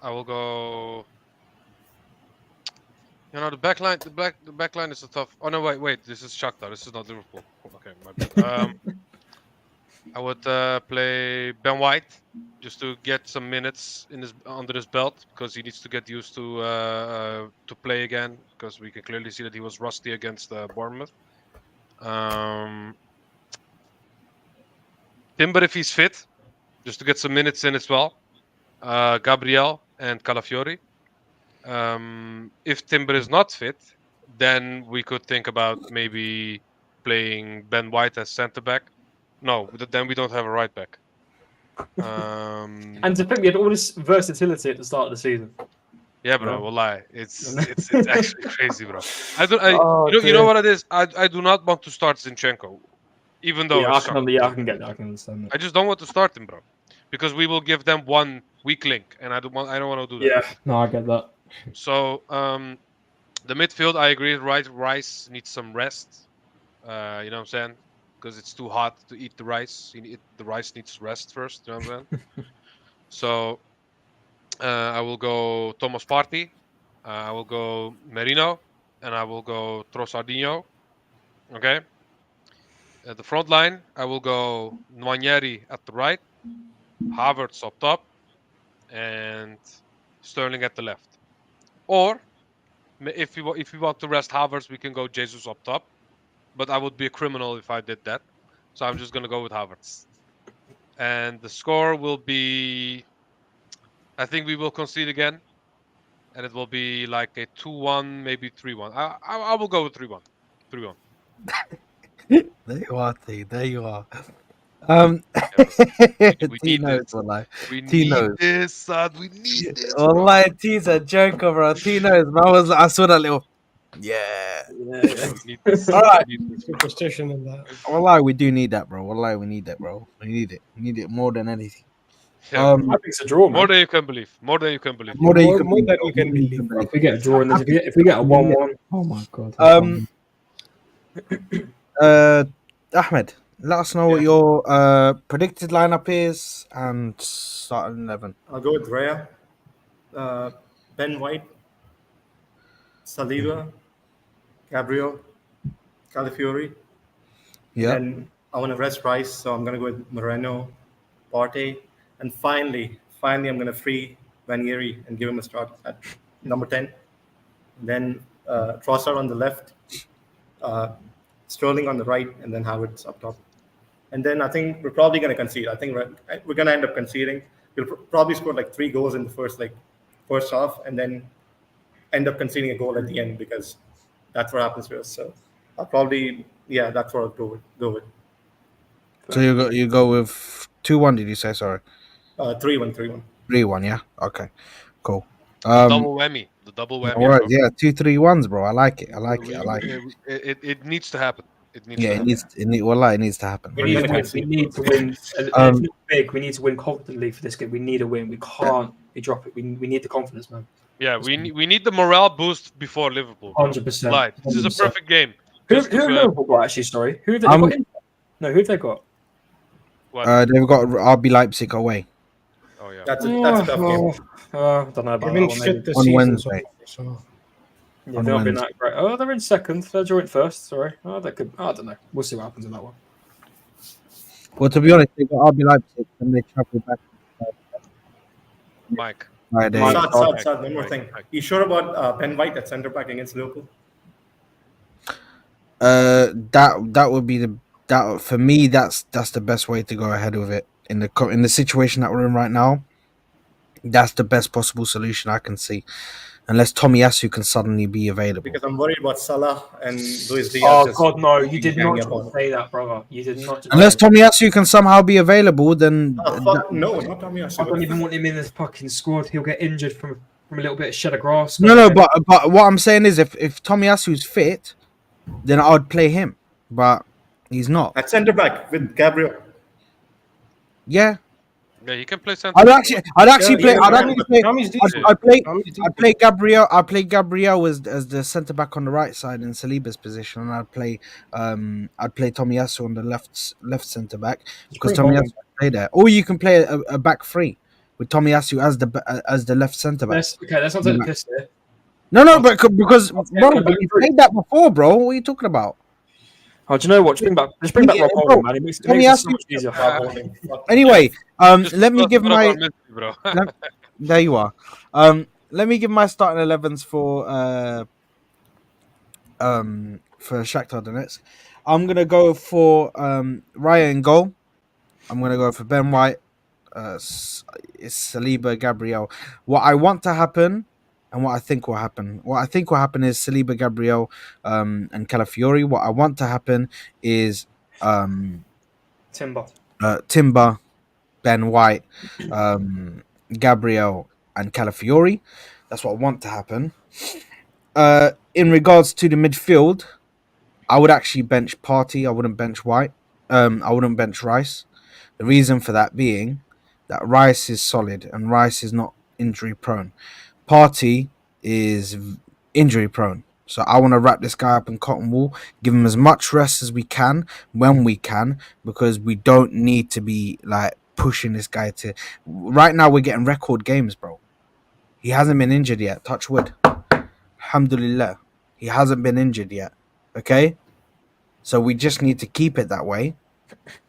D: I will go. You know the back line. The back line is a tough. Oh no, wait. This is Shaktar. This is not Liverpool. Okay, my bad. I would play Ben White just to get some minutes under his belt because he needs to get used to play again because we can clearly see that he was rusty against Bournemouth. Timber if he's fit, just to get some minutes in as well. Gabriel and Calafiori. If Timber is not fit, then we could think about maybe playing Ben White as centre back. No, then we don't have a right back.
F: And to think we had all this versatility at the start of the season.
D: Yeah, bro. We'll lie. It's actually crazy, bro. You know what it is? I do not want to start Zinchenko, even though
F: I can get that. I can understand that.
D: I just don't want to start him, bro, because we will give them one weak link, and I don't want to do that.
F: Yeah, no, I get that.
D: So the midfield, I agree. Rice needs some rest. You know what I'm saying? Because it's too hot to eat the rice. The rice needs rest first. You know what I'm saying? So I will go Thomas Partey. I will go Merino, and I will go Trossardinho. Okay. At the front line, I will go Nwaneri at the right, Havertz up top, and Sterling at the left. Or if we want to rest Havertz, we can go Jesus up top. But I would be a criminal if I did that. So I'm just going to go with Havertz. And the score will be... I think we will concede again. And it will be like a 2-1, maybe 3-1. I will go with 3-1. 3-1.
B: There you are, T. There you are.
D: We
B: T
D: need
B: knows,
D: this.
B: wallahi.
D: We
B: T
D: need
B: knows.
D: this, son. We need this.
B: Wallahi, T's a joker, bro. T knows. I saw that little... Yeah.
D: We need this.
B: All right.
D: We need this.
A: Superstition in that.
B: Wallahi, we do need that, bro. Wallahi, we need that, bro. We need it. We need it more than anything.
D: Yeah,
F: I think it's a draw, man.
D: more than you can believe. More than you can believe.
B: More than you
A: More
B: can
A: than you can believe.
F: If we get a draw in this, if we get a 1-1, oh my god.
B: Ahmed, let us know what your predicted lineup is and starting 11.
C: I'll go with Raya, Ben White, Saliba, Gabriel, Calafiori.
B: Yeah.
C: And I want to rest Rice, so I'm going to go with Moreno, Partey. And finally, I'm going to free Ranieri and give him a start at number 10. Then Trossard on the left, Sterling on the right, and then Havertz up top. And then I think we're probably going to concede. I think we're going to end up conceding. We'll probably score like 3 goals in the first half, and then end up conceding a goal at the end because that's what happens to us. So I'll probably, that's what I'll go with.
B: So you go with 2-1, did you say? Sorry.
C: 3-1.
B: 3-1, yeah? Okay. Cool.
D: Double whammy. The double whammy.
B: All right,
D: bro.
B: yeah, 2-3-1s, bro. I like it.
D: It needs to happen. It needs to happen.
F: We need to win. If not big, we need to win confidently for this game. We need a win. We can't drop it. We need the confidence, man.
D: Yeah, we need the morale boost before Liverpool.
F: 100%.
D: Like, this is a perfect game.
F: Who have Liverpool got, actually? Sorry. Who have they got in? No, who have they got?
B: They've got RB Leipzig away.
D: Oh, yeah.
C: That's a tough game.
F: I don't know about
A: Even
F: that
A: shit
F: one.
A: this
B: On
A: season
B: Wednesday.
A: so
F: Yeah, they'll be that great. Oh, they're in second. They're joint first. Sorry. Oh, they could. I don't know. We'll see what happens in that one.
B: Well, to be honest, they've got RB Leipzig and they travel back
D: Mike.
B: Friday.
C: One more thing. You sure about Ben White at centre back against Liverpool?
B: That would be that for me. That's the best way to go ahead with it in the situation that we're in right now. That's the best possible solution I can see, unless Tomiyasu can suddenly be available.
C: Because I'm worried about Salah and Luis Diaz.
F: Oh
C: just
F: God, no! You did not
C: ganging up on
F: just
C: him.
F: say that, brother. You did not. Just
B: Unless
F: say that.
B: Tomiyasu can somehow be available, then
C: Oh, fuck, no, not Tomiyasu.
F: I don't even want him in this fucking squad. He'll get injured from a little bit of shed of grass.
B: no. But what I'm saying is, if Tomiyasu's fit, then I'd play him. But he's not.
C: At centre back with Gabriel.
B: Yeah,
D: Yeah, he can play center.
B: I'd actually play.
A: Yeah, Tommy's decent.
B: I'd play.
A: Tommy's decent.
B: I'd play Gabriel. I'd play Gabriel as the centre back on the right side in Saliba's position, and I'd play Tomiyasu on the left centre back because
F: pretty
B: Tomiyasu play there. Or you can play a back three with Tomiyasu as the left centre back.
F: Let's not take the piss here.
B: No, but because bro, you played that before, bro. What are you talking about?
F: Oh, do you know what? Just bring back Rob
B: Bro,
F: Holding, man. It makes it so much easier.
B: Anyway,
D: Just
B: let me give
D: put up
B: my.
D: on Messi, bro.
B: There you are. Let me give my starting 11s for Shakhtar Donetsk. I'm gonna go for Raya in goal. I'm gonna go for Ben White. It's Saliba, Gabriel. What I want to happen, and what I think will happen. What I think will happen is Saliba, Gabriel, and Calafiori. What I want to happen is
F: Timber.
B: Timber, Ben White, Gabriel, and Calafiori. That's what I want to happen. In regards to the midfield, I would actually bench Partey. I wouldn't bench White. I wouldn't bench Rice. The reason for that being that Rice is solid and Rice is not injury prone. Partey is injury prone. So I want to wrap this guy up in cotton wool, give him as much rest as we can when we can, because we don't need to be like pushing this guy to. Right now we're getting record games, bro. He hasn't been injured yet. Touch wood. Alhamdulillah. He hasn't been injured yet. Okay? So we just need to keep it that way.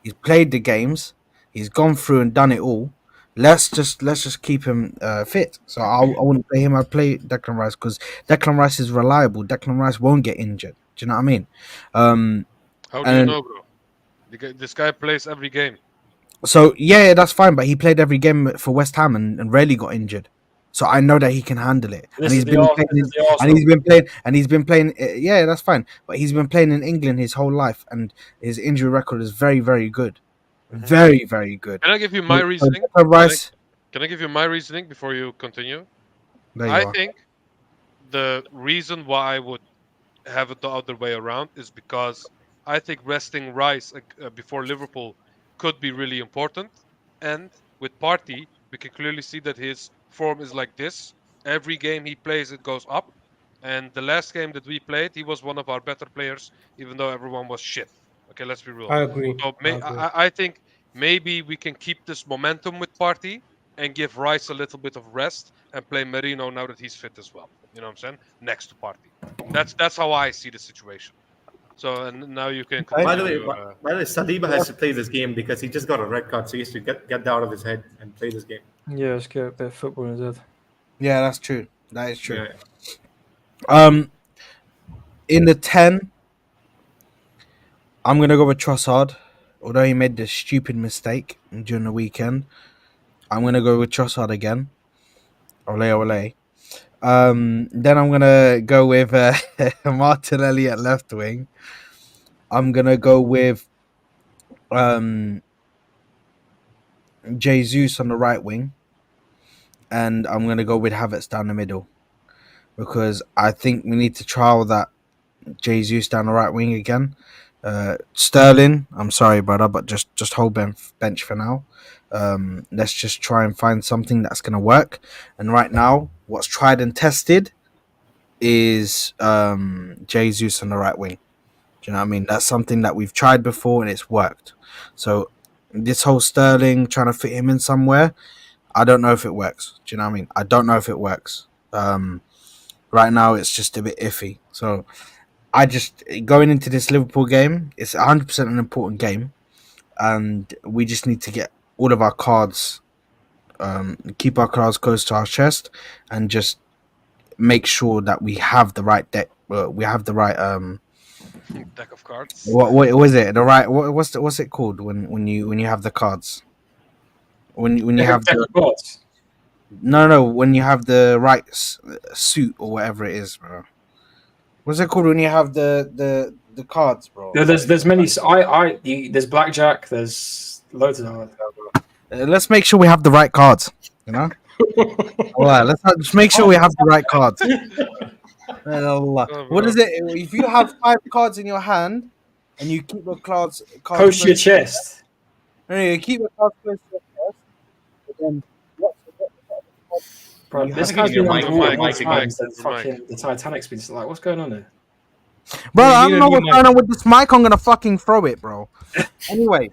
B: He's played the games. He's gone through and done it all. Let's just keep him fit. So I wouldn't play him. I'd play Declan Rice because Declan Rice is reliable. Declan Rice won't get injured. Do you know what I mean?
D: How do you
B: and-
D: know, bro? This guy plays every game.
B: So yeah, that's fine. But he played every game for West Ham and rarely got injured. So I know that he can handle it.
F: This is the Arsenal.
B: And he's been playing. Yeah, that's fine. But he's been playing in England his whole life, and his injury record is very, very good. Very, very good.
D: Can I give you my reasoning?
B: Rice.
D: Can I give you my reasoning before you continue?
B: There you
D: I
B: are.
D: think the reason why I would have it the other way around is because I think resting Rice before Liverpool could be really important. And with Partey, we can clearly see that his form is like this. Every game he plays, it goes up. And the last game that we played, he was one of our better players, even though everyone was shit. Okay, let's be real.
A: I agree.
D: So
A: I agree.
D: I think maybe we can keep this momentum with Partey and give Rice a little bit of rest and play Merino now that he's fit as well. You know what I'm saying? Next to Partey. That's how I see the situation. So and now you can.
C: By the way,
D: continue,
C: Saliba has to play this game because he just got a red card, so he has to get that out of his head and play this game.
F: Yeah, let's get a bit of football in his head.
B: Yeah, that's true. That is true.
C: Yeah.
B: In the 10, I'm gonna go with Trossard. Although he made this stupid mistake during the weekend, I'm gonna go with Trossard again. Ole. Then I'm gonna go with Martinelli at left wing. I'm gonna go with Jesus on the right wing, and I'm gonna go with Havertz down the middle because I think we need to trial that Jesus down the right wing again. Sterling, I'm sorry, brother, but just hold bench for now. Let's just try and find something that's gonna work. And right now, what's tried and tested is Jesus on the right wing. Do you know what I mean? That's something that we've tried before and it's worked. So this whole Sterling trying to fit him in somewhere, I don't know if it works. Do you know what I mean? I don't know if it works. Right now, it's just a bit iffy. So I just going into this Liverpool game, it's 100% an important game, and we just need to get all of our cards, keep our cards close to our chest, and just make sure that we have the right deck. We have the right
D: Deck of cards.
B: What was it? The right? What's it called when you have the cards? When you have
F: Deck
B: the
F: of cards.
B: no when you have the right suit or whatever it is, bro. What's it called when you have the cards, bro?
F: There's many. There's blackjack. There's loads of them.
B: Let's make sure we have the right cards. You know. All right, let's just make sure we have the right cards. What is it? If you have 5 cards in your hand and you keep the cards
F: Close to your
B: close-
F: chest.
B: No, you keep the cards close to your chest. But then
F: Bro,
B: You
F: this
B: have
F: guy's
E: to give
F: been
E: me your
F: underwater
E: mic,
F: more
E: mic,
F: times than
D: mic.
F: fucking the Titanic's been. Like, what's going on there?
B: Bro,
A: You
B: I
A: need
B: don't
A: a
B: know
A: new
B: what's
A: mic.
B: going on with this mic. I'm gonna fucking throw it, bro. Anyway,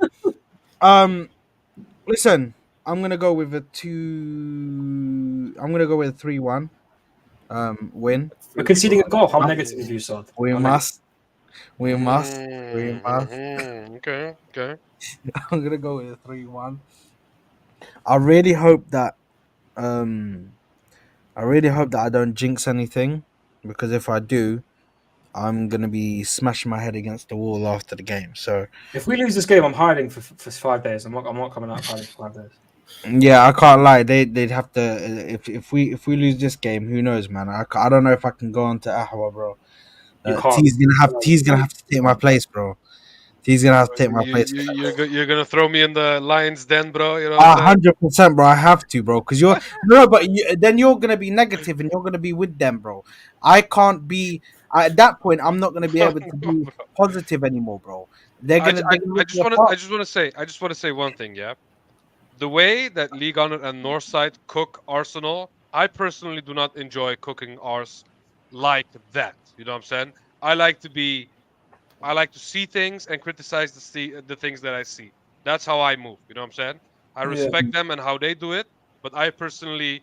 B: listen, I'm gonna go with a 2. I'm gonna go with a 3-1. Win.
F: We're conceding a goal. How negative is you, Sod?
B: We
F: How
B: must. We must.
D: Okay.
B: I'm gonna go with a 3-1. I really hope that I don't jinx anything, because if I do, I'm gonna be smashing my head against the wall after the game. So
F: If we lose this game, I'm hiding for 5 days. I'm not coming out hiding for 5 days.
B: yeah, I can't lie. They'd have to if we lose this game, who knows, man? I don't know if I can go on to Ahwa, bro.
F: You can't.
B: T's gonna have to take my place, bro. T's gonna have to take my place.
D: You're gonna throw me in the lion's den, bro. You know what I'm saying?
B: 100%, bro. I have to, bro, because you're no, but then you're gonna be negative and you're gonna be with them, bro. I can't be at that point. I'm not gonna be able to be positive anymore, bro. They're
D: I
B: gonna.
D: just want to say one thing, yeah. The way that League Honor and Northside cook Arsenal, I personally do not enjoy cooking ours like that. You know what I'm saying? I like to see things and criticize the things that I see. That's how I move. You know what I'm saying? I respect them and how they do it, but I personally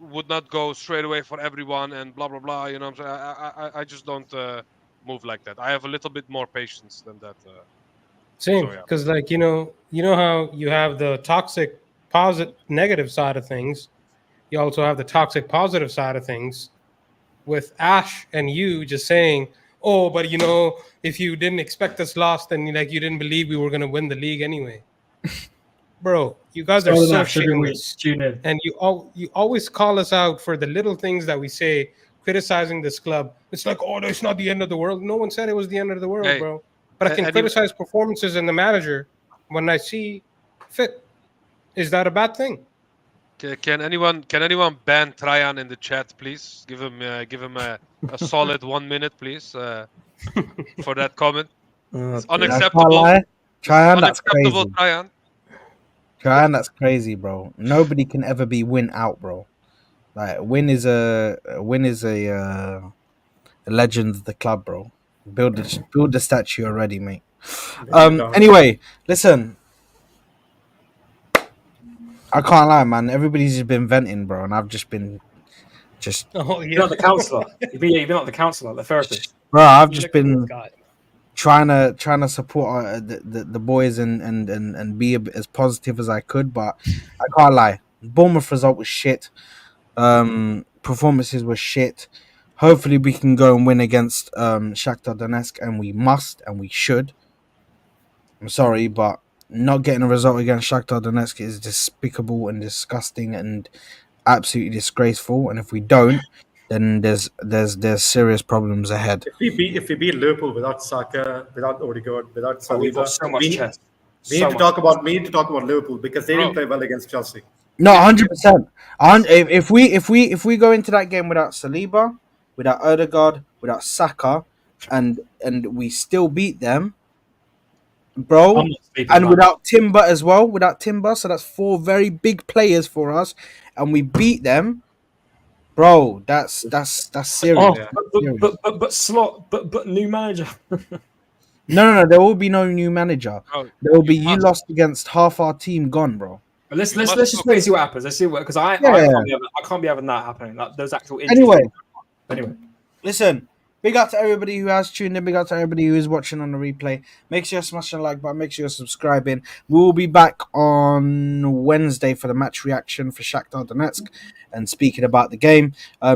D: would not go straight away for everyone and blah blah blah. You know what I'm saying? I just don't move like that. I have a little bit more patience than that.
A: Same,
D: So, yeah.
A: because like you know how you have the toxic negative side of things. You also have the toxic positive side of things. With Ash and you just saying, "Oh, but you know, if you didn't expect us lost, then like you didn't believe we were gonna win the league anyway." Bro, you guys are so shameless,
F: Tune in.
A: and you always call us out for the little things that we say, criticizing this club. It's like, oh, it's not the end of the world. No one said it was the end of the world,
D: Hey,
A: bro. But I can criticize performances and the manager when I see fit. Is that a bad thing?
D: Can anyone ban Trajan in the chat, please? Give him a solid 1 minute, please, for that comment. It's unacceptable.
B: Tryon, that's
D: Unacceptable,
B: crazy.
D: Trajan.
B: Tryon, that's crazy, bro. Nobody can ever be win out, bro. Like win is a legend of the club, bro. Build the statue already, mate. Anyway, listen. I can't lie, man. Everybody's just been venting, bro, and I've just been
A: Oh
F: You're not the counselor. You've been not the counselor, the therapist.
B: bro. I've just been trying to support the boys and be as positive as I could, but I can't lie. Bournemouth result was shit. Performances were shit. Hopefully we can go and win against Shaktar Donetsk, and we must and we should. I'm sorry, but not getting a result against Shaktar Donetsk is despicable and disgusting and absolutely disgraceful. And if we don't, then there's serious problems ahead.
C: If we beat Liverpool without Saka, without Odegaard, without
F: We've got
C: Saliba,
F: so much chest.
C: we need to talk about Liverpool because they didn't play well against Chelsea.
B: No, 100%. If we go into that game without Saliba, without Odegaard, without Saka, and we still beat them, bro, and without Timber as well, so that's 4 very big players for us, and we beat them, bro. That's serious.
F: But new manager.
B: No, there will be no new manager.
D: Oh,
B: There will be you lost against half our team gone, bro.
F: But let's just wait and see what happens. Let's see what, because I can't be having that happening. Like, those actual injuries. Anyway,
B: listen. Big up to everybody who has tuned in. Big up to everybody who is watching on the replay. Make sure you're smashing the like button. Make sure you're subscribing. We will be back on Wednesday for the match reaction for Shakhtar Donetsk and speaking about the game.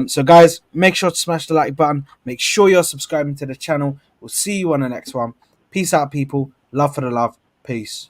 B: So, guys, make sure to smash the like button. Make sure you're subscribing to the channel. We'll see you on the next one. Peace out, people. Love for the love. Peace.